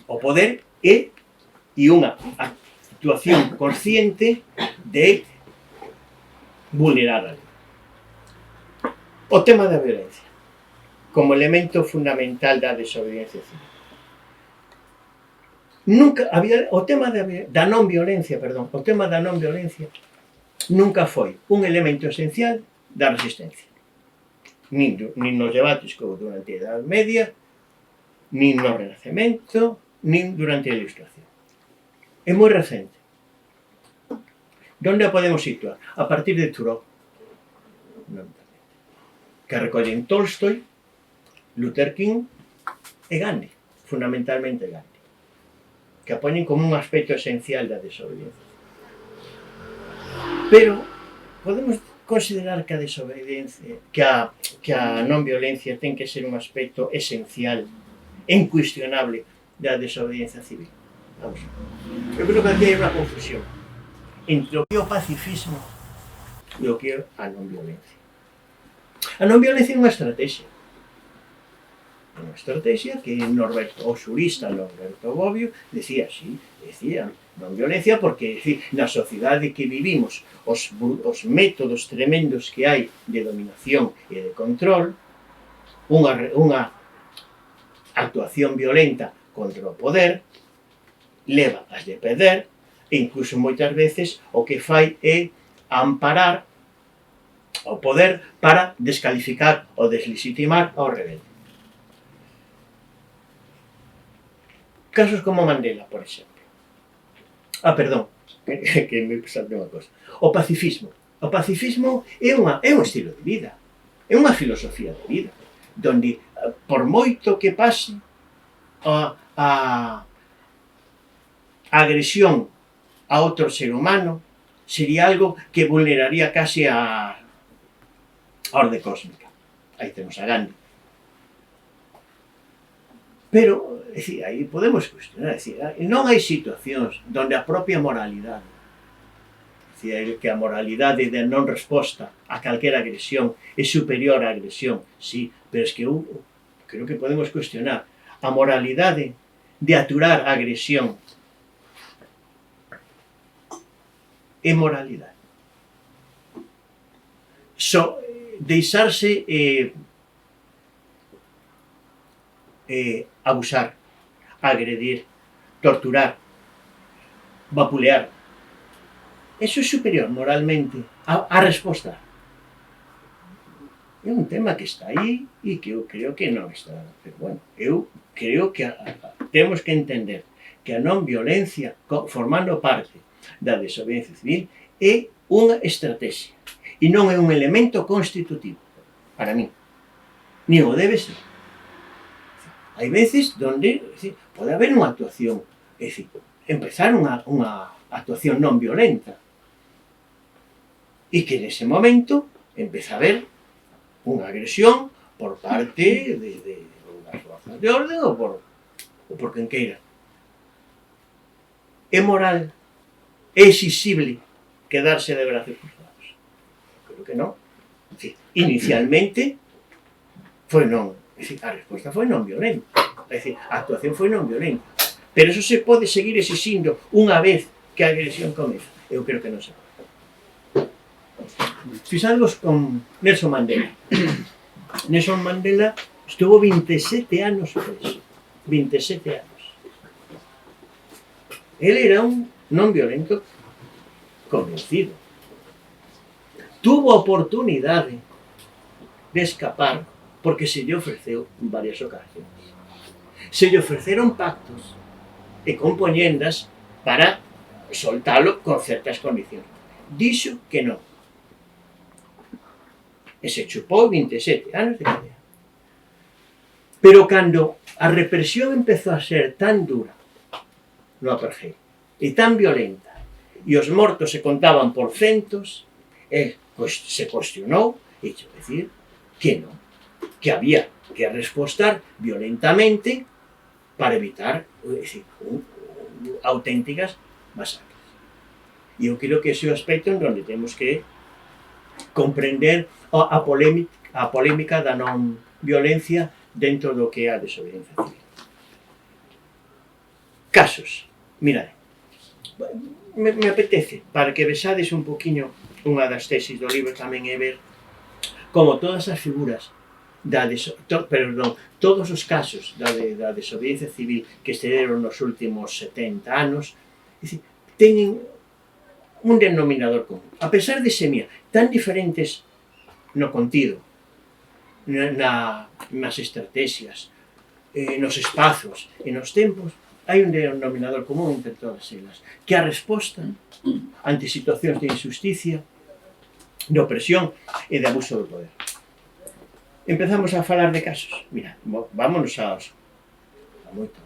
B: ao poder e unha actuación consciente de vulnerar a lei. O tema da violencia como elemento fundamental da desobediencia civil. O tema da non violencia nunca foi un elemento esencial da resistencia. Nin nos debates como durante a Idade Media, nin no Renacemento, nin durante a Ilustración. É moi recente. Donde a podemos situar? A partir de Thoreau, que recollen Tolstoi, Luther King e Gandhi, fundamentalmente Gandhi, que a poñen como un aspecto esencial da desobediencia. Pero podemos considerar que a desobediencia, que a non violencia ten que ser un aspecto esencial, incuestionable da desobediencia civil. Vamos. Eu creo que aquí hai unha confusión entre o que é o pacifismo e o que é a non violencia. A non violencia é unha estrategia. Unha estrategia que o xurista Norberto Bobbio decía non violencia porque na sociedade que vivimos os métodos tremendos que hai de dominación e de control, unha actuación violenta contra o poder leva as de perder, e incluso moitas veces o que fai é amparar o poder para descalificar ou deslegitimar ao rebelde. Casos como Mandela, por exemplo. Perdón, que me saltei unha cosa. O pacifismo. O pacifismo é un estilo de vida, é unha filosofía de vida, donde, por moito que pase, a agresión a outro ser humano sería algo que vulneraría case a orde cósmica. Aí temos a Gandhi. Pero, é dicir, aí podemos cuestionar, é dicir, non hai situacións onde a propia moralidade, é dicir, que a moralidade de non resposta a calquera agresión é superior á agresión, sí, pero é que eu creo que podemos cuestionar a moralidade de aturar a agresión. É moralidade. Deixarse abusar, agredir, torturar, vapulear. Eso é superior moralmente a resposta. É un tema que está aí e que eu creo que non está. Pero bueno, eu creo que temos que entender que a non violencia, formando parte da desobediencia civil, é unha estrategia e non é un elemento constitutivo para mí, nin o debe ser. Hai veces onde pode haber unha actuación, é dicir, empezar unha actuación non violenta e que nese momento empeza a haber unha agresión por parte de unhas forzas de orden ou por quen queira. É moral, é exixible quedarse de brazos cruzados? Creo que non. Inicialmente foi non. A resposta foi non violenta. É dicir, a actuación foi non violenta. Pero eso se pode seguir exixindo unha vez que a agresión comeza. Eu creo que non se pode. Fixadvos con Nelson Mandela. Nelson Mandela estuvo 27 anos preso. 27 anos. Ele era un non violento convencido. Tuvo a oportunidade de escapar porque se lle ofreceu en varias ocasións. Se lle ofreceron pactos e compoñendas para soltalo con certas condicións. Dixo que non. E se chupou 27 anos de cadea. Pero cando a represión empezou a ser tan dura no apartheid e tan violenta e os mortos se contaban por centos, se cuestionou e dixo decir que non, que había que respostar violentamente para evitar auténticas masacres. E eu creo que ese é o aspecto en onde temos que comprender a polémica da non violencia dentro do que é a desobediencia civil. Casos. Mirade, me apetece, para que vexades un poquinho, unha das tesis do libro tamén é ver como todas as figuras todos os casos da desobediencia civil que se deron nos últimos 70 anos, teñen un denominador común. A pesar de ser tan diferentes no contido, nas estrategias, nos espazos e nos tempos, hai un denominador común entre todas elas, que a resposta ante situacións de injusticia, de opresión e de abuso do poder. Empezamos a falar de casos. Mira, vámonos a moito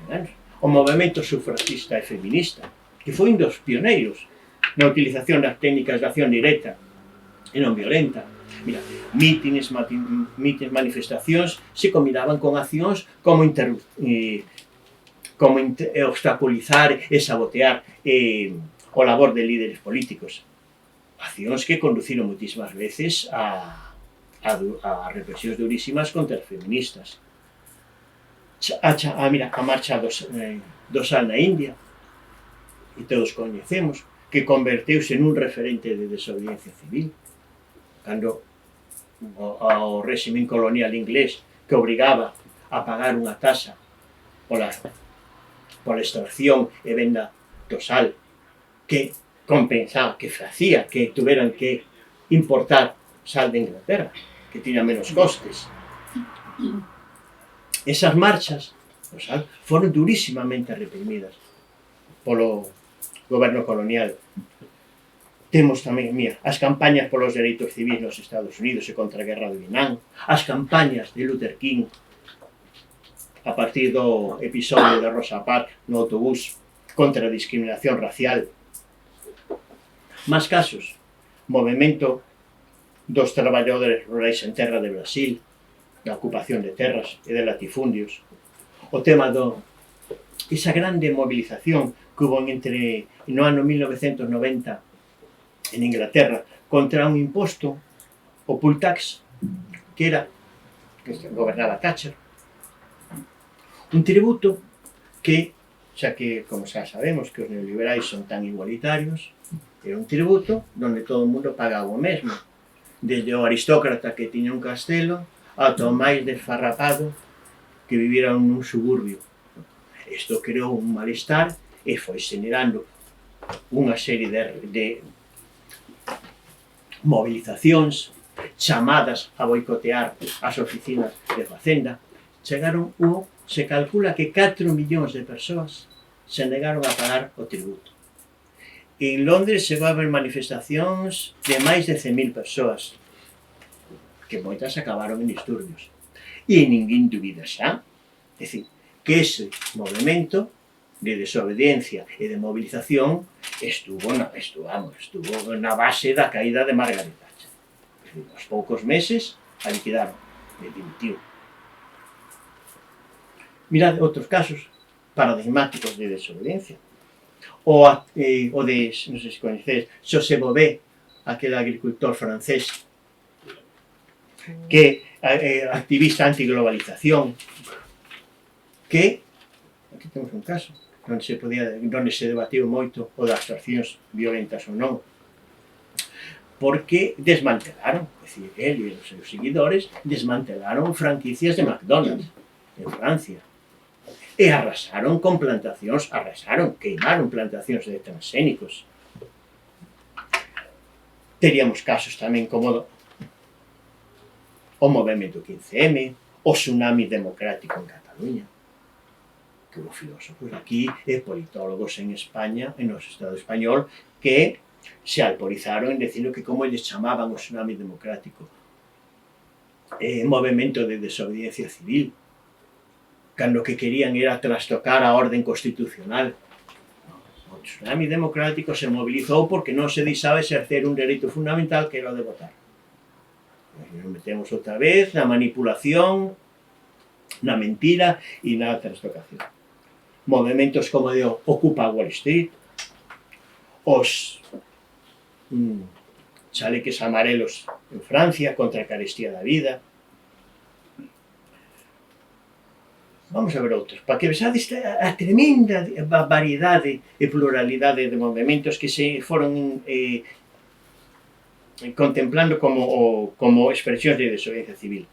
B: anos. O movemento sufragista e feminista, que foi un dos pioneiros na utilización das técnicas de acción directa e non violenta. Mira, mítines, manifestacións se combinaban con accións como obstaculizar e sabotear o labor de líderes políticos. Accións que conduciron moitísimas veces a represións durísimas contra as feministas. Mira, a marcha do Sal na India, e todos coñecemos, que converteuse nun referente de desobediencia civil, cando o réxime colonial inglés que obrigaba a pagar unha taxa pola extracción e venda do sal, que compensaba, que facía que tuveran que importar sal de Inglaterra, que tiña menos costes. Esas marchas do sal foron durísimamente reprimidas polo goberno colonial. Temos tamén, mira, as campañas polos dereitos civis nos Estados Unidos e contra a guerra do Vietnam, as campañas de Luther King a partir do episodio de Rosa Parks no autobús contra a discriminación racial. Más casos, movimento dos traballadores rurais en terra de Brasil, da ocupación de terras e de latifundios. O tema esa grande movilización que hubo no ano 1990 en Inglaterra contra un imposto, o poll tax, que gobernaba Thatcher, un tributo que, xa que, como xa sabemos, que os neoliberais son tan igualitarios, era un tributo onde todo o mundo pagaba o mesmo, desde o aristócrata que tiña un castelo ata o máis desfarrapado que vivira nun suburbio. Isto creou un malestar e foi generando unha serie de movilizacións, chamadas a boicotear as oficinas de Facenda. Se calcula que 4 millóns de persoas se negaron a pagar o tributo. En Londres chegou a haber manifestacións de máis de 100.000 persoas, que moitas acabaron en disturbios. E ninguén dubida xa, é dicir, que ese movimento de desobediencia e de movilización estuvo na base da caída de Margaret Thatcher. Aos poucos meses a liquidaron, e dimitiu. Mirad outros casos paradigmáticos de desobediencia. O de, non sei se coñecedes, José Bové, aquel agricultor francés, que activista antiglobalización, que, aquí temos un caso, onde se debatiu moito o das accións violentas ou non, porque desmantelaron, é dicir, ele e os seus seguidores desmantelaron franquicias de McDonald's en Francia e arrasaron con plantacións, queimaron plantacións de transgénicos. Teríamos casos tamén como o movimento 15M, o tsunami democrático en Cataluña, que hubo filósofos aquí e politólogos en España, en o Estado español, que se alborizaron en dicindo que como eles chamaban o tsunami democrático movimento de desobediencia civil, cando que querían era trastocar a orden constitucional. O tsunami democrático se mobilizou porque non se deixaba exercer un dereito fundamental que era o de votar. Nos metemos outra vez na manipulación, na mentira e na trastocación. Movimentos como de Ocupa Wall Street, os chaleques amarelos en Francia contra a carestía da vida. Vamos a ver outros, para que vexades a tremenda variedade e pluralidade de movimentos que se foron contemplando como expresións de desobediencia civil.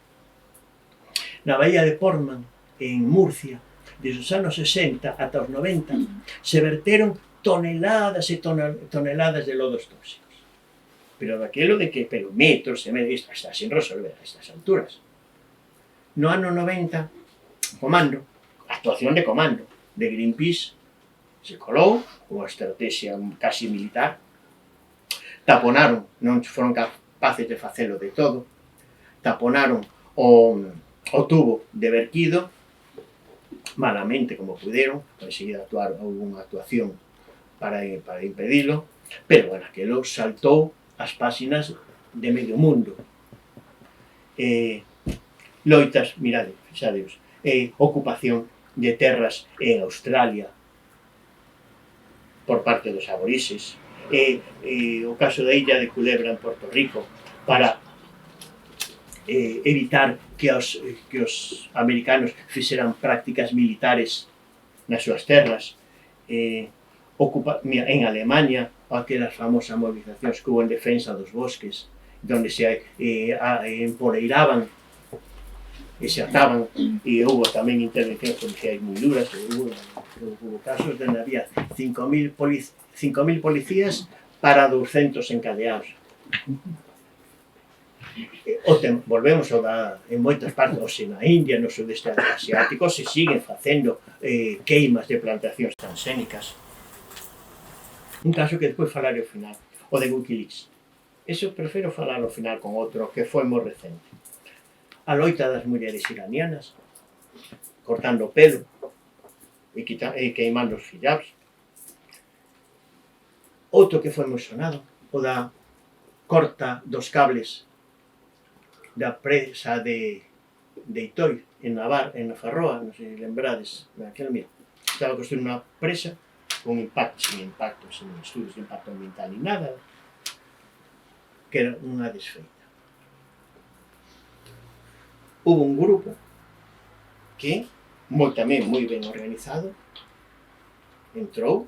B: Na bahía de Portman, en Murcia, desde os anos 60 ata os 90, se verteron toneladas e toneladas de lodos tóxicos. Pero daquilo de que, metros e medios, está sin resolver a estas alturas. No ano 90, actuación de comando de Greenpeace, se colou unha estrategia casi militar, taponaron, non foron capaces de facelo de todo, taponaron o tubo de verquido, malamente como puderon, enseguida houve unha actuación para impedilo, pero bueno, aquilo saltou as páxinas de medio mundo. Loitas, mirade, fixadeos, ocupación de terras en Australia por parte dos aborixes, o caso da illa de Culebra en Puerto Rico para evitar que os americanos fixeran prácticas militares nas súas terras. En Alemania, aquelas famosas movilizacións que hubo en defensa dos bosques, onde se empoleiraban e se ataban, e houve tamén intervencións policiais moi duras, Hubo casos donde había 5.000 policías para 200 encadeados. Volvemos en moitas partes, ou se na India, no sudeste asiático, se siguen facendo queimas de plantacións transxénicas. Un caso que despois falaré ao final, o de Wikileaks. Eso prefiro falar ao final con outro que foi moi recente. A loita das mulleres iranianas, cortando o pelo e queimando os hijabs. Outro que foi moi sonado, o da corta dos cables da presa de Itoi, en Ferroa, non sei se lembrades, naquela mía. Estaba construindo unha presa con impacto, sin estudios de impacto ambiental ni nada, que era unha desfeita. Hubo un grupo que, tamén moi ben organizado, entrou,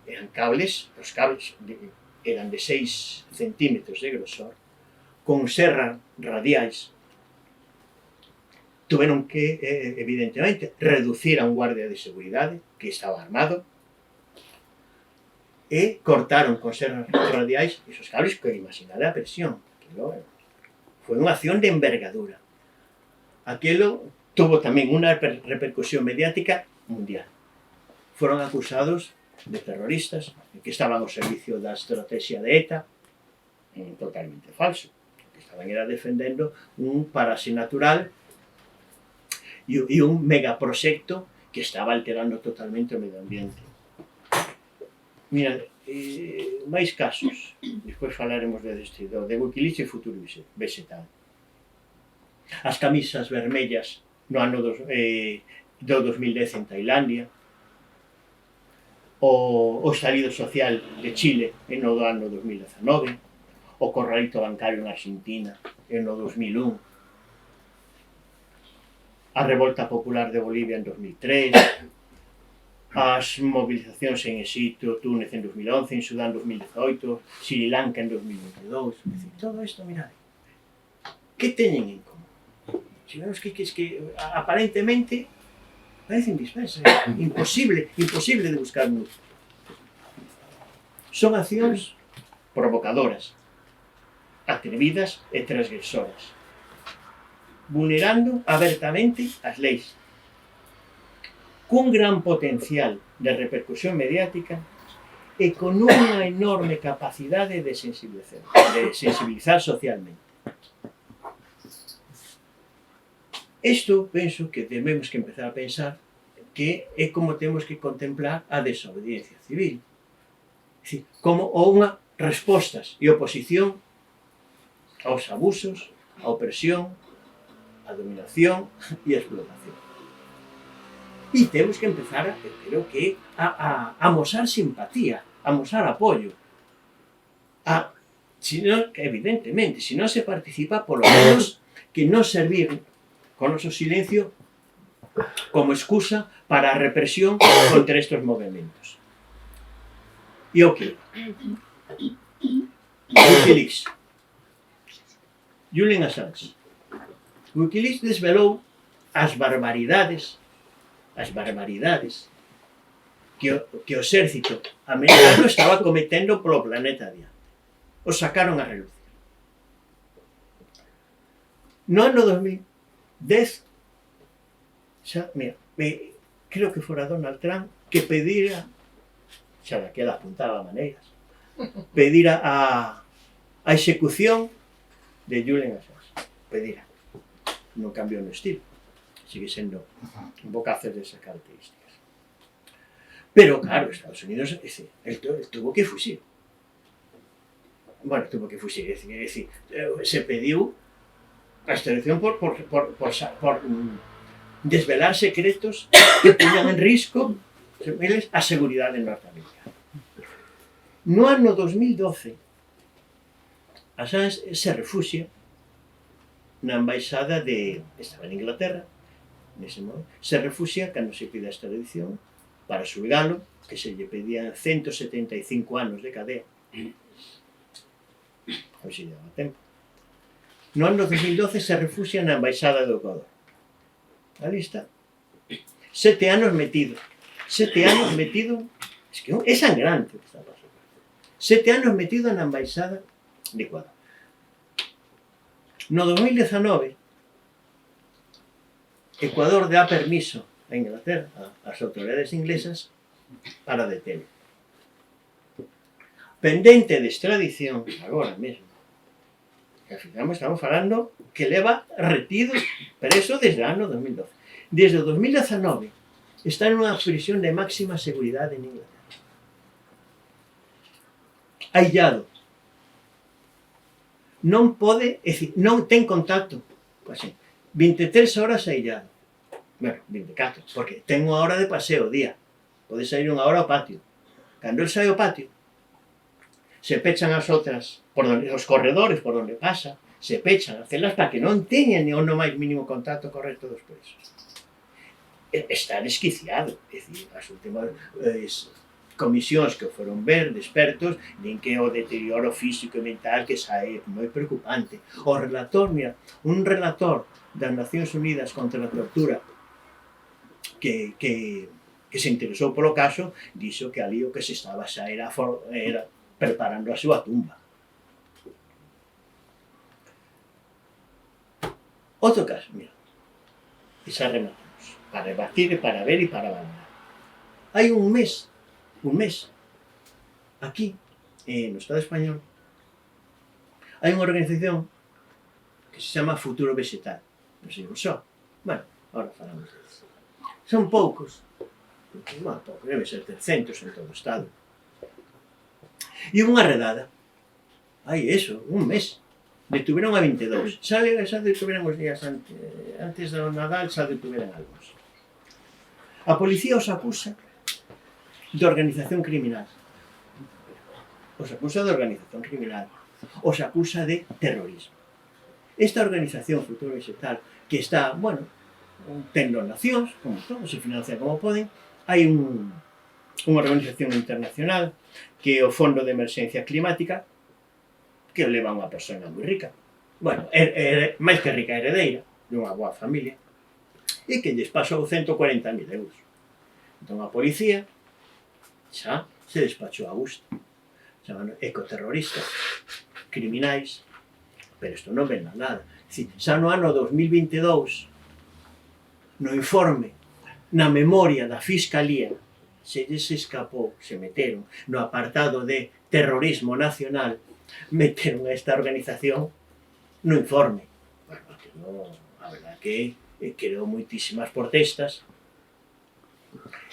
B: eran cables, os cables eran de 6 centímetros de grosor, con serras radiais. Tuveron que, evidentemente, reducir a un guardia de seguridade que estaba armado e cortaron con serras radiais esos cables que imaginade a presión. Foi unha acción de envergadura. Aquilo tuvo tamén unha repercusión mediática mundial. Foron acusados de terroristas que estaban ao servicio da estrategia de ETA, totalmente falso. Que estaban era defendendo un paraxe natural e un megaproxecto que estaba alterando totalmente o medio ambiente. Mira, máis casos. Despois falaremos de Wikileaks e futuro vegetal. As camisas vermellas no ano do 2010 en Tailandia, o estalido social de Chile no ano 2019, o corralito bancario en Argentina no 2001, a revolta popular de Bolivia en 2003, as movilizacións en Egipto, Túnez en 2011, en Sudán en 2018, Sri Lanka en 2022. Todo isto, mirad, que teñen en común? Si vemos que aparentemente parecen dispersas, imposible de buscar mucho. Son accións provocadoras, atrevidas e transgresoras, vulnerando abertamente as leis, cun gran potencial de repercusión mediática e con unha enorme capacidade de sensibilizar socialmente. Isto penso que debemos que empezar a pensar que é como temos que contemplar a desobediencia civil. É dicir, como unha respostas e oposición aos abusos, a opresión, a dominación e a explotación. E temos que empezar, eu creo que, a mostrar simpatía, a mostrar apoio. Evidentemente, se non se participa, polo menos que non servir con noso silencio como excusa para a represión contra estes movimentos. E o que? Wikileaks. Julian Assange. Wikileaks desvelou as barbaridades que o exército americano estaba cometendo polo planeta adiante. Os sacaron a relucir. No ano 2010, creo que fora Donald Trump que pedira, xa daquela apuntaba maneiras, pedira a execución de Julian Assange. Pedira. Non cambiou no estilo. Sigue sendo un bocazo desas características. Pero, claro, Estados Unidos, él tuvo que fuxir. Bueno, tuvo que fuxir, se pediu a extradición por desvelar secretos que poñan en risco a seguridade norteamericana. No ano 2012, Assange se refuxia na embaixada estaba en Inglaterra, nese modo, se refuxia cando se pide a extradición para xulgalo, que se lle pedían 175 anos de cadea. A ver se lle daba tempo. No ano 2012 se refuxia na embaixada do Ecuador. Ali está. 7 anos metido. 7 anos metido... Es que é sangrante o que está pasando. 7 anos metido na embaixada de Ecuador. No 2019, Ecuador dá permiso a Inglaterra, ás autoridades inglesas, para detelo. Pendente de extradición, agora mesmo. Que ao final estamos falando que leva retido preso desde o ano 2012. Desde o 2019 está nunha prisión de máxima seguridade en Inglaterra. Aillado. Non pode, é dicir, non ten contacto. Pues, 23 horas aillado. Bueno, 24, porque ten unha hora de paseo ao día. Pode sair unha hora ao patio. Cando el sai ao patio, se pechan as outras, os corredores por onde pasa, se pechan as celas para que non teñan ni o máis mínimo contacto co resto dos presos. Está desquiciado. É dicir, as últimas comisións que o foron ver, de expertos, din que o deterioro físico e mental que sae moi preocupante. O relator, mira, un relator das Nacións Unidas contra a tortura que se interesou polo caso, dixo que ali o que se estaba xa era preparando a súa tumba. Outro caso, mira, e xa rematamos, para rebatir, para ver e para valorar. Hai un mes, aquí, no Estado español, hai unha organización que se chama Futuro Vegetal. Non sei, só. Bueno, ahora falamos disso. Son poucos. Non, pouco, debe ser 300 en todo o Estado. E unha redada. Hai eso, un mes. Detuveron a 22. Xa detuveron os días antes do Nadal, xa detuveron algos. A policía os acusa de organización criminal. Os acusa de organización criminal. Os acusa de terrorismo. Esta organización Futuro Vegetal, que está, bueno, ten donacións, como todo, se financia como poden, hai unha organización internacional que é o Fondo de Emerxencia Climática, que leva unha persona moi rica. Bueno, máis que rica, heredeira, dunha boa familia, e que lles pasou 140.000 euros. Entón a policía xa se despachou a gusto. Chaman ecoterroristas, criminais, pero isto non ven nada. Xa no ano 2022, no informe, na memoria da Fiscalía, se lles escapou, se meteron no apartado de terrorismo nacional, meteron a esta organización no informe. Bueno, que non, a verdad que creou moitísimas protestas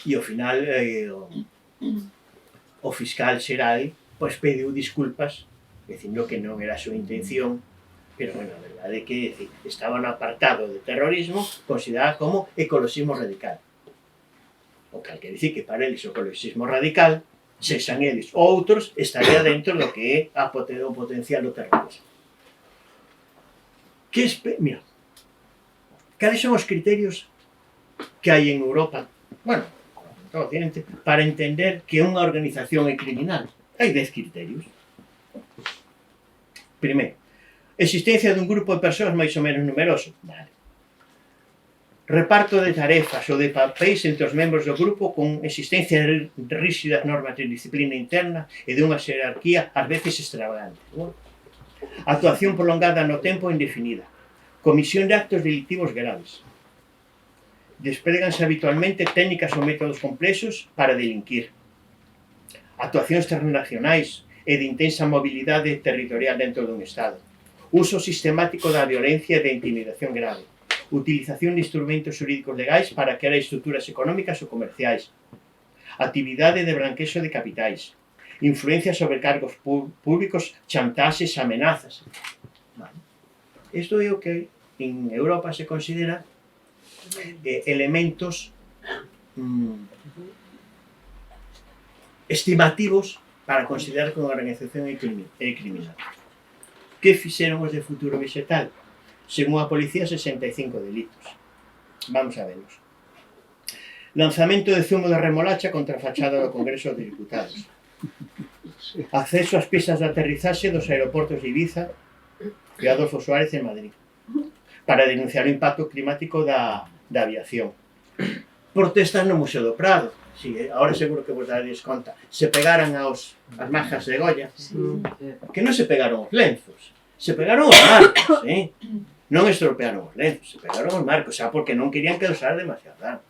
B: e ao final o fiscal xeral pois pediu disculpas dicindo que non era a súa intención, pero bueno, a verdade é que estaba no apartado de terrorismo considerado como ecoloxismo radical. O que quer dicir que para eles o ecoloxismo radical, sexan eles ou outros, estaría dentro do que é o potencial do terrorismo. Mira, cales son os criterios que hai en Europa, bueno, en todo o Occidente, para entender que unha organización é criminal? Hai 10 criterios. Primeiro, existencia dun grupo de persoas máis ou menos numeroso. Vale. Reparto de tarefas ou de papéis entre os membros do grupo con existencia de rígidas normas de disciplina interna e de unha xerarquía ás veces extravagante. Actuación prolongada no tempo indefinida. Comisión de actos delictivos graves. Despléganse habitualmente técnicas ou métodos complexos para delinquir. Actuacións transnacionais e de intensa mobilidade territorial dentro dun Estado. Uso sistemático da violencia e de intimidación grave. Utilización de instrumentos xurídicos legais para crear estruturas económicas ou comerciais. Actividade de branquexo de capitais. Influencia sobre cargos públicos, chantaxes, amenazas. Vale. Isto é o que en Europa se considera elementos estimativos para considerar que unha organización é criminal. Que fixeron os de Futuro Vegetal? Según a policía, 65 delitos. Vamos a verlos. Lanzamento de zumo de remolacha contra a fachada do Congreso de Diputados. Acceso ás pistas de aterrizaxe dos aeroportos de Ibiza e Adolfo Suárez en Madrid, para denunciar o impacto climático da aviación. protestas no Museo do Prado. Si, ahora seguro que vos daredes conta. Se pegaran as majas de Goya, que non se pegaron os lenzos, se pegaron os marcos, non estropearon os lenzos, se pegaron os marcos, xa porque non querían causar demasiado dano.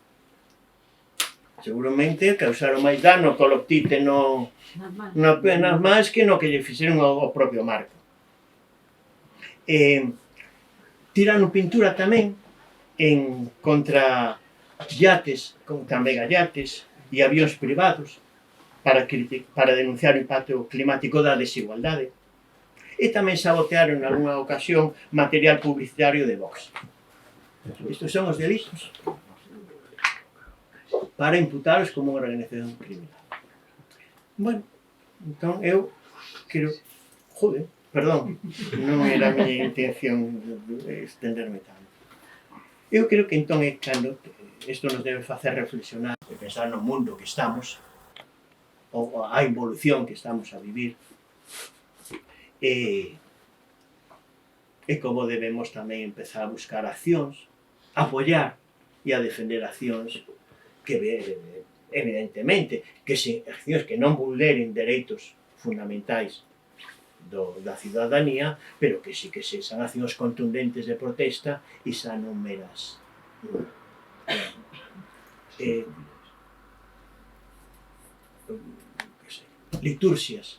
B: Seguramente causaron máis dano coloptite nas mans que no que lle fixeron ao propio marco. Tiraron pintura tamén en contra yates, contra megayates e avións privados para denunciar o impacto climático da desigualdade. E tamén sabotearon en algunha ocasión material publicitario de Vox. Estos son os delitos para imputaros como unha organización criminal. Bueno, entón eu quero... Joder, perdón, non era a miña intención estenderme tanto. Eu creo que entón é cando isto nos debe facer reflexionar e pensar no mundo que estamos, ou a evolución que estamos a vivir, e como debemos tamén empezar a buscar accións, apoiar e a defender accións que, evidentemente, accións que non vulneren dereitos fundamentais da cidadanía, pero que sí que sexan accións contundentes de protesta e xa non meras liturxias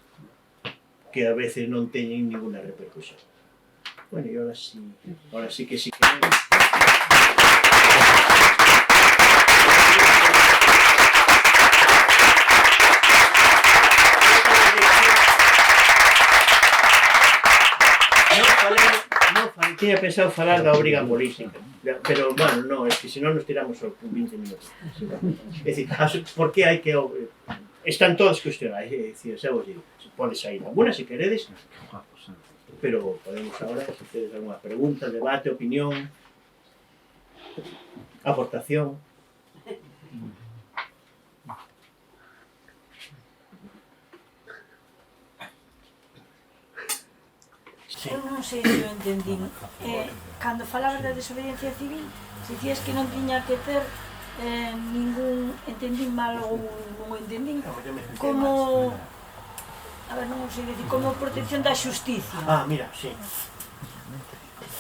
B: que a veces non teñen ninguna repercusión. Bueno, e ahora sí que sí que... Tiña pensado falar da obriga política, pero, bueno, non, é que senón nos tiramos por 20 minutos. É dicir, por que hai que... Están todas cuestionadas, é dicir, xa vos digo, pode sair alguna se queredes, pero podemos agora, se tedes alguna pregunta, debate, opinión, aportación...
C: Eu non sei se eu entendín. Cando falabas da desobediencia civil, dicías que non tiña que ter ningún... Entendín mal ou non entendín. Como... A ver, non sei dicir, como protección da xusticia.
B: Mira, sí.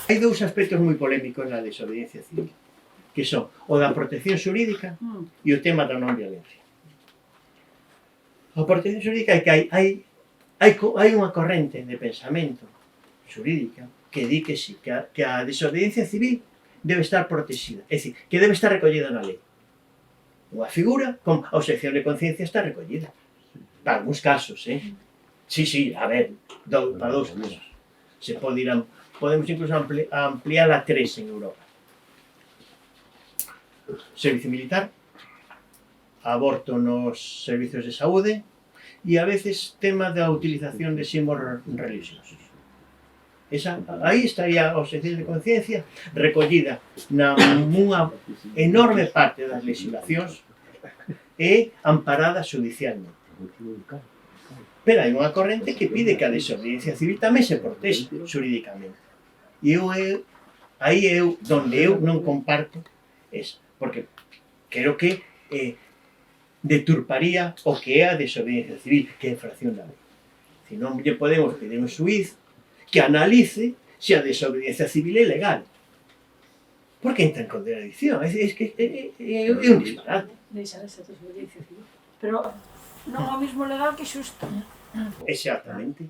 B: Hai dous aspectos moi polémicos na desobediencia civil, que son o da protección xurídica e o tema da non violencia. A protección xurídica é que hai unha corrente de pensamento xurídica que di que sí, que a desobediencia civil debe estar protegida, é dicir, que debe estar recollida na lei. Unha figura, como a obxección de conciencia está recollida. Para algúns casos, Sí, a ver, para dous casos. Se pode ir podemos incluso ampliar a 3 en Europa. Servicio militar, aborto nos servicios de saúde e a veces tema da utilización de símbolos religiosos. Aí estaría a obxección de conciencia recollida nunha enorme parte das legislacións e amparada judicialmente. Pero hai unha corrente que pide que a desobediencia civil tamén se protexe xurídicamente. E aí é onde eu non comparto eso, porque creo que deturparía o que é a desobediencia civil, que é a infracción da lei. Se non lle podemos pedir un xuíz que analice se a desobediencia civil é legal. Porque entra en contradicción, é un disparate.
C: Deixar esa desobediencia civil. Pero non é o mismo legal que xusto.
B: Exactamente.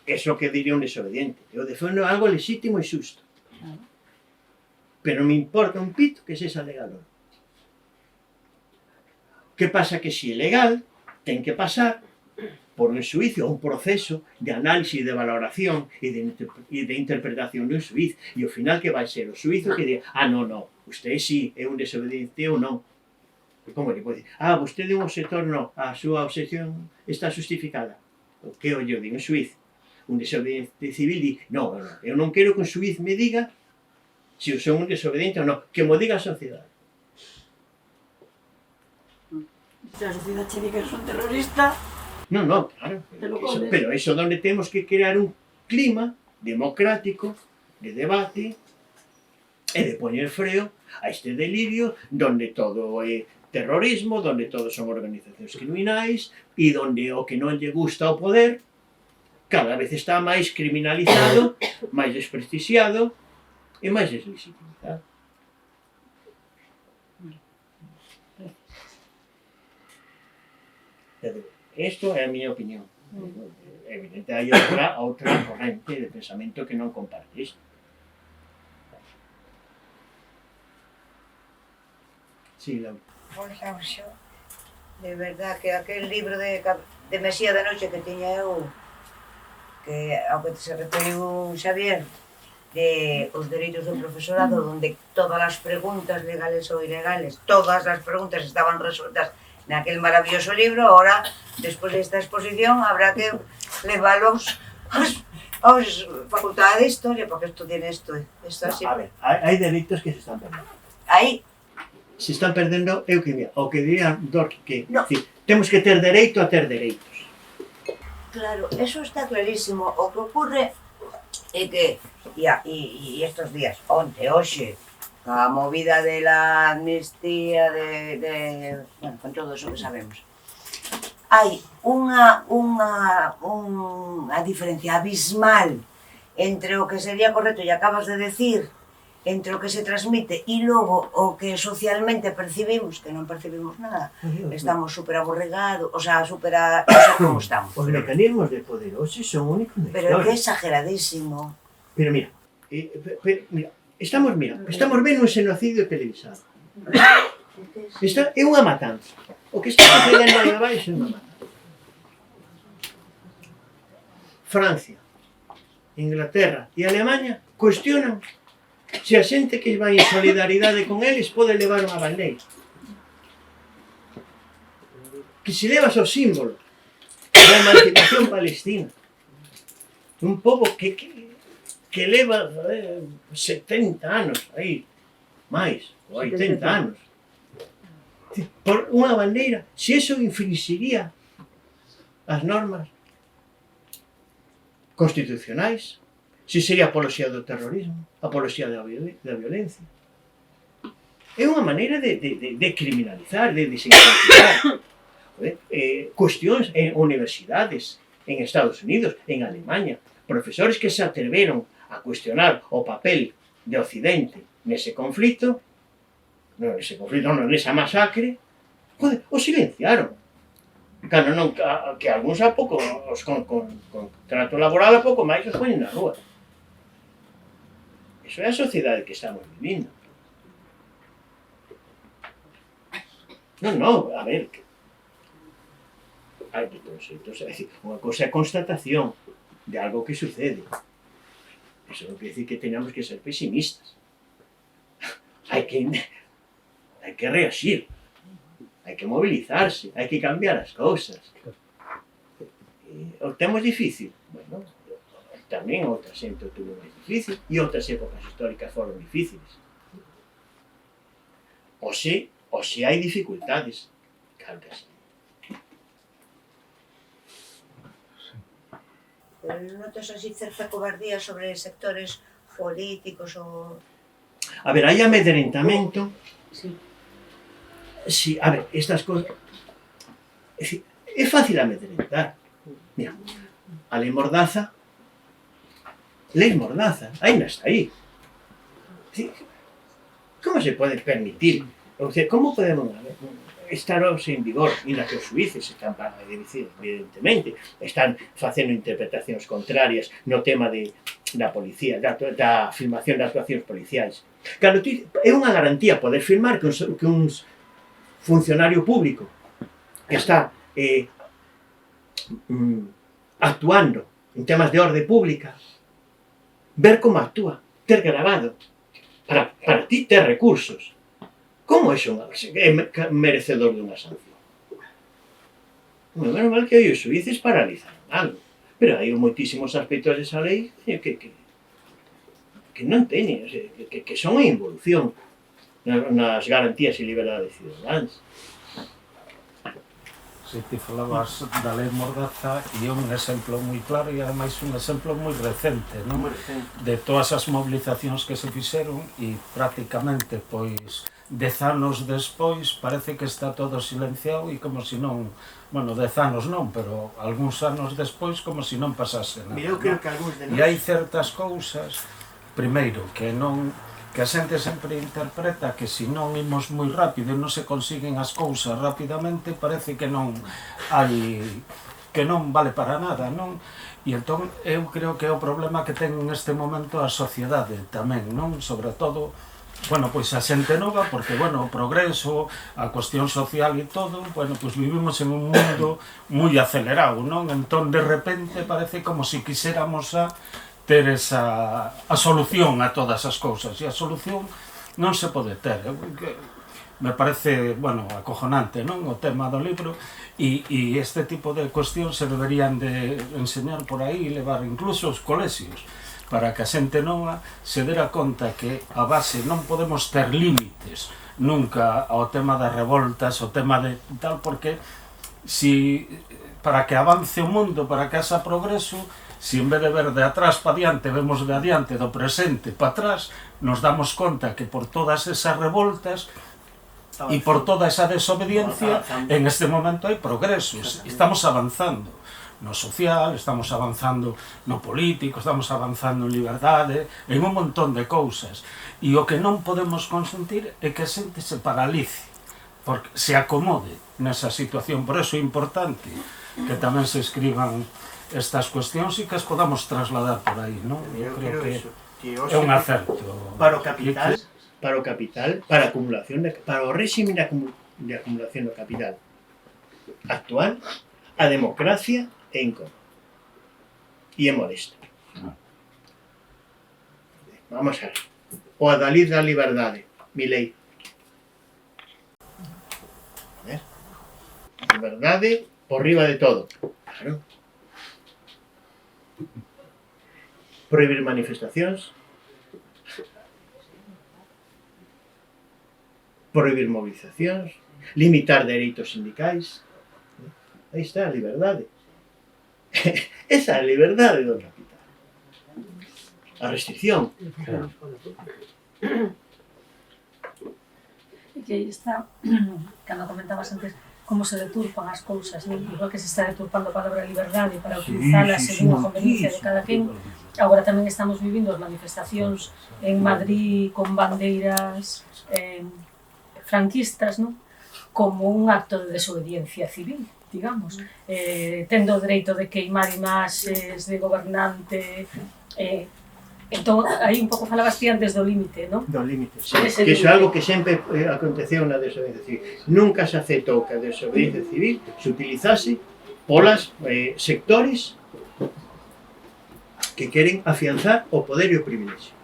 B: Eso que diría un desobediente. Eu defendo algo legítimo e xusto. Pero me importa un pito que sexa legal. Que pasa que se é legal, ten que pasar por un xuicio, un proceso de análisis, de valoración e de interpretación dun xuiz. E ao final que vai ser o xuizo que diga, non, usted sí é un desobediente ou non. Como lle pode dicir, vostede é un obxector, non, a súa obxección está justificada. O que o lle di un xuiz? Un desobediente civil di, non, eu non quero que un xuiz me diga se eu son un desobediente ou non, que mo diga a sociedade.
C: Se a sociedade che di que eres un terrorista...
B: Non, claro, pero iso onde temos que crear un clima democrático, de debate, e de poñer freo a este delirio donde todo é terrorismo, donde todo son organizacións criminais e donde o que non lle gusta o poder cada vez está máis criminalizado, máis desprestixiado e máis deslegitimizado. Isto é a miña opinión. Evidente, hai outra corrente de pensamento que non comparte isto. Sí, Laura.
D: Pois, Anxo, de verdad que aquel libro de Mesía da Noche que tiña eu, que ao que se referiu Xavier, de os dereitos do profesorado, onde todas as preguntas legales ou ilegales, todas as preguntas estaban resueltas naquel maravilloso libro. Ahora, despois desta exposición, habrá que leválos aos facultades de historia, porque estudien isto así.
B: A ver, hai dereitos que se están perdendo.
D: Aí,
B: Se están perdendo, eu que diría, o que diría Dork, que
D: no.
B: Temos que ter dereito a ter dereitos.
D: Claro, eso está clarísimo. O que ocurre é que, e estos días, onte, hoxe, a movida de la amnistía, bueno, con todo eso que sabemos, hai unha diferencia abismal entre o que sería correcto, e acabas de decir, entre o que se transmite e logo o que socialmente percibimos, que non percibimos nada. Estamos super aborregados, o sea, non sei como estamos.
B: Os mecanismos de poder hoxe son únicos na
D: Pero é que é
B: historia.
D: exageradísimo.
B: Pero mira, estamos vendo un xenocidio televisado. É unha matanza. O que está sucedendo aí abaixo é unha matanza. Francia, Inglaterra e Alemanha cuestionan se a xente que vai en solidaridade con eles pode levar unha bandeira. Que se levas o símbolo da emancipación palestina, un pobo que leva 70 anos aí, máis, ou 80 anos, por unha bandeira, se eso infringiría as normas constitucionais, se sería apoloxía do terrorismo, apoloxía da violencia. É unha maneira de criminalizar, de desincendiar cuestións en universidades, en Estados Unidos, en Alemanha, profesores que se atreveron a cuestionar o papel de Occidente nese conflito, nesa masacre, o silenciaron. Claro, non, que algúns a pouco, os con contrato laboral a pouco máis os poñen na rúa. Eso é a sociedade que estamos vivindo. Non, a ver, hai de todos xeitos, é dicir, unha cousa é constatación de algo que sucede. Eso non quer dicir que teñamos que ser pesimistas. Hai que reagir, hai que mobilizarse, hai que cambiar as cousas. O temos difícil, bueno, tamén outra xente o tuvo máis difícil e outras épocas históricas foron difíciles. O se hai dificultades, claro que sí.
D: Pero notas así certa cobardía sobre sectores políticos ou...
B: A ver, hai amedrentamento.
D: Sí.
B: Sí, a ver, estas cosas... É fácil amedrentar. Mira, a lei Mordaza, ainda está aí. Como se pode permitir? O sea, como podemos estar en vigor, ainda que os xuíces están para decir, evidentemente, están facendo interpretacións contrarias no tema da policía, da afirmación das actuacións policiais. Claro, é unha garantía poder firmar que un funcionario público que está actuando en temas de orde pública, ver como actúa, ter grabado, para ti ter recursos. Como é merecedor dunha sanción? Menos mal que hai os xuíces paralizaron algo, pero hai moitísimos aspectos desa lei que non teñen, que son a involución nas garantías e liberdades cidadáns.
E: Si ti falabas da lei Mordaza e é un exemplo moi claro e ademais un exemplo moi recente, non? De todas as movilizacións que se fixeron e prácticamente pois 10 anos despois parece que está todo silenciado e como se non, bueno, 10 anos non, pero algúns anos despois como se non pasase nada.
B: Mira, eu creo que algúns de nós...
E: E hai certas cousas, primeiro, que non, que a xente sempre interpreta que se non imos moi rápido e non se consiguen as cousas rapidamente, parece que non hai, que non vale para nada, non? E entón eu creo que é o problema que ten neste momento a sociedade tamén, non? Sobre todo, bueno, pois a xente nova, porque, bueno, o progreso, a cuestión social e todo, bueno, pois vivimos en un mundo moi acelerado, non? Entón, de repente, parece como se quixéramos ter esa a solución a todas as cousas, e a solución non se pode ter. Me parece, bueno, acojonante, non? O tema do libro, e este tipo de cuestións se deberían de enseñar por aí, levar incluso os colexios, para que a xente nova se dera conta que a base non podemos ter límites nunca ao tema das revoltas, o tema de tal, porque si para que avance o mundo, para que haxa progreso, si en vez de ver de atrás para diante, vemos de adiante, do presente para atrás, nos damos conta que por todas esas revoltas e por toda esa desobediencia, en este momento hai progresos, estamos avanzando no social, estamos avanzando no político, estamos avanzando en liberdade, en un montón de cousas. E o que non podemos consentir é que a xente se paralice, porque se acomode nesa situación. Por eso é importante que tamén se escriban estas cuestións e que as podamos trasladar por aí, non?
B: Eu creo que
E: é un acerto.
B: Para o capital, para a acumulación, para o réxime de acumulación do capital actual, a democracia é incómoda e é modesta. Vamos a ver. O adalid da liberdade, Milei. Liberdade por riba de todo. Claro. Prohibir manifestacións, prohibir movilizacións, limitar dereitos sindicais. Aí está a liberdade. Esa é a liberdade do capital. A restricción.
F: E que aí está, cando comentabas antes, como se deturpan as cousas, non? Igual que se está deturpando a palabra liberdade para utilizala según a conveniencia de cada quen. Agora tamén estamos vivindo as manifestacións en Madrid con bandeiras franquistas, non? Como un acto de desobediencia civil, digamos, tendo o dereito de queimar imaxes de gobernante. Entón, aí un pouco falabas ti antes do límite, non?
B: Do límite, sí. Que iso é algo que sempre aconteceu na desobediencia civil. Nunca se aceptou que a desobediencia civil se utilizase polas sectores que queren afianzar o poder e o privilexio.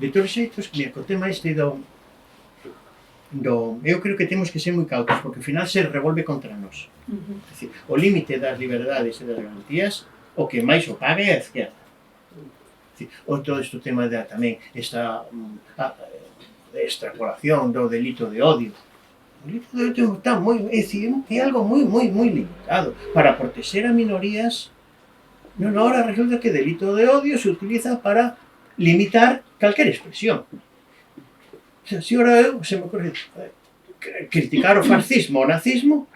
B: De todos xeitos, mira, co tema este eu creo que temos que ser moi cautos, porque ao final se revolve contra nós. É dicir, o límite das liberdades e das garantías, o que máis o paga é a izquierda. O todo este tema de tamén esta extrapolación do delito de odio. O delito de odio está moi, é algo moi limitado para proteger a minorías. Non, ahora resulta que o delito de odio se utiliza para limitar calquera expresión. O sea, se ahora eu se me ocurre criticar o fascismo ou o nazismo,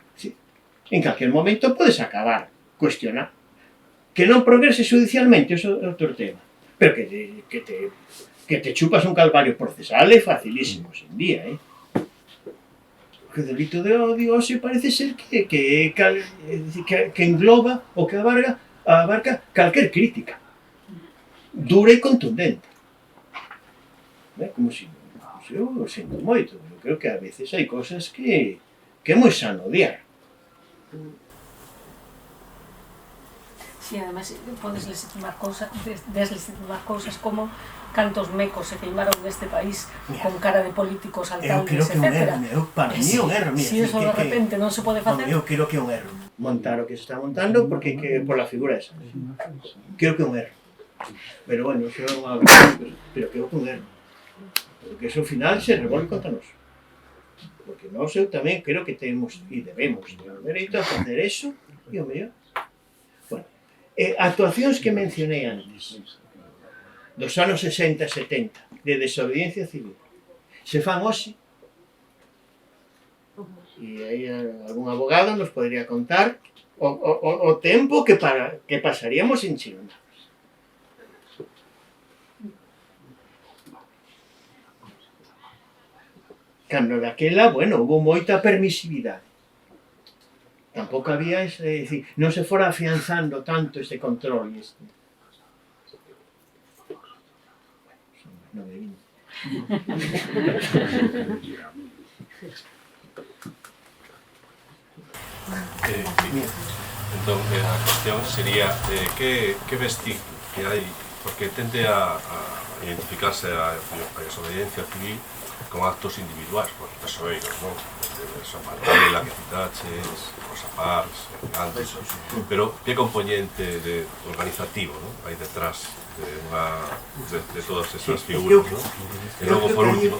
B: en calquer momento podes acabar, cuestionar. Que non progrese judicialmente, iso é outro tema. Pero que te chupas un calvario procesal é facilísimo hoxe en día, Porque o delito de odio hoxe parece ser que engloba o que abarca calquer crítica, dura e contundente. Como se eu sinto moito, eu creo que a veces hai cosas que é moi sano odiar.
F: Si, además, podes deslegitimar cousas como cantos mecos se queimaron neste país con cara de políticos, alcaldes, etc.
B: Para mí é un erro.
F: Si eso de repente non se pode facer...
B: Eu creo que é un erro montar o que se está montando porque por la figura esa. Creo que é un erro. Pero bueno, eso é unha... Pero creo que é un erro. Porque eso ao final se revolve contra nós. porque nós eu tamén creo que temos e debemos ter o dereito a facer eso e o mellor. Bueno, actuacións que mencionei antes dos anos 60 e 70 de desobediencia civil se fan hoxe, e aí algún abogado nos podría contar o tempo que pasaríamos en Chirona. Cando daquela, bueno, hubo moita permisividade. Tampouco había, decir, non se fora afianzando tanto este control. Non me vin.
G: Entón, a cuestión sería que vestir que hai, porque tende a identificarse a desobediencia civil con actos individuais, por persoeiros, non? San Martela, que citaches, Rosa Parks, antes, pero que componente organizativo, non? Hai detrás de todas esas figuras, non? E logo, por último,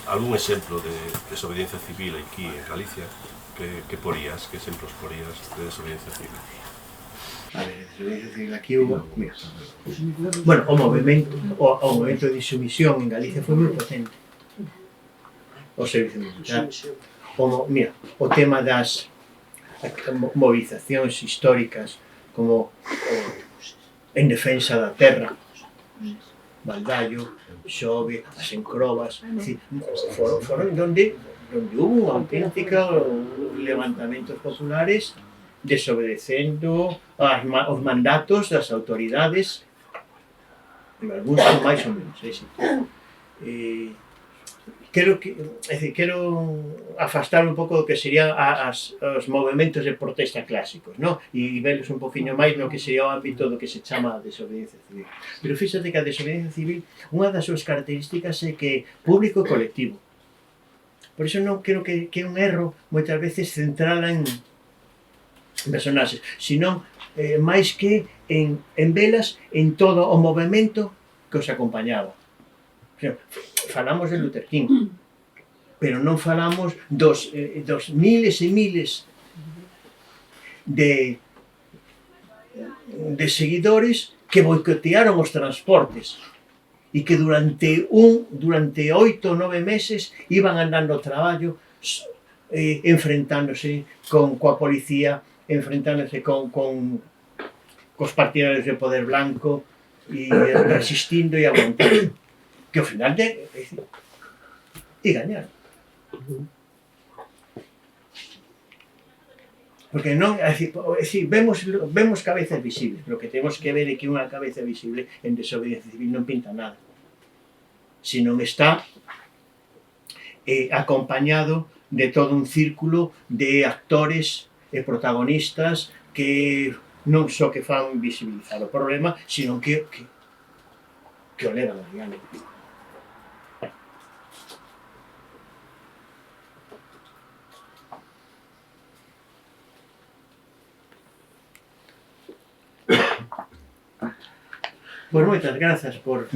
G: algún exemplo de desobediencia civil aquí en Galicia que porías, que exemplos porías de desobediencia civil?
B: A ver, desobediencia civil aquí hubo... Mira, bueno, o movimento de insumisión en Galicia foi moi potente. O servicio militar. Mira, o tema das movilizacións históricas como en defensa da terra, Baldallo, Xove, as encrobas, foron donde hubo auténtica levantamentos populares desobedecendo os mandatos das autoridades, algúns con máis ou menos éxito. Quero afastar un pouco do que serían os movimentos de protesta clásicos, no? E velos un poquinho máis no que sería o ámbito do que se chama a desobediencia civil. Pero fíxate que a desobediencia civil, unha das súas características é que é público e colectivo. Por iso non creo que é un erro moitas veces centrala en personaxes, senón máis que en velas en todo o movimento que os acompañaba. Falamos de Luther King, pero non falamos dos miles e miles de seguidores que boicotearon os transportes e que durante 8 ou 9 meses iban andando ao traballo enfrentándose coa policía, enfrentándose cos partidarios de poder blanco e resistindo e aguantando, que ao final e gañar. Porque non, vemos cabezas visibles, pero o que temos que ver é que unha cabeza visible en desobediencia civil non pinta nada, senón está acompañado de todo un círculo de actores e protagonistas que non só que fan visibilizar o problema, sino que o levan adiante. Pois moitas grazas por...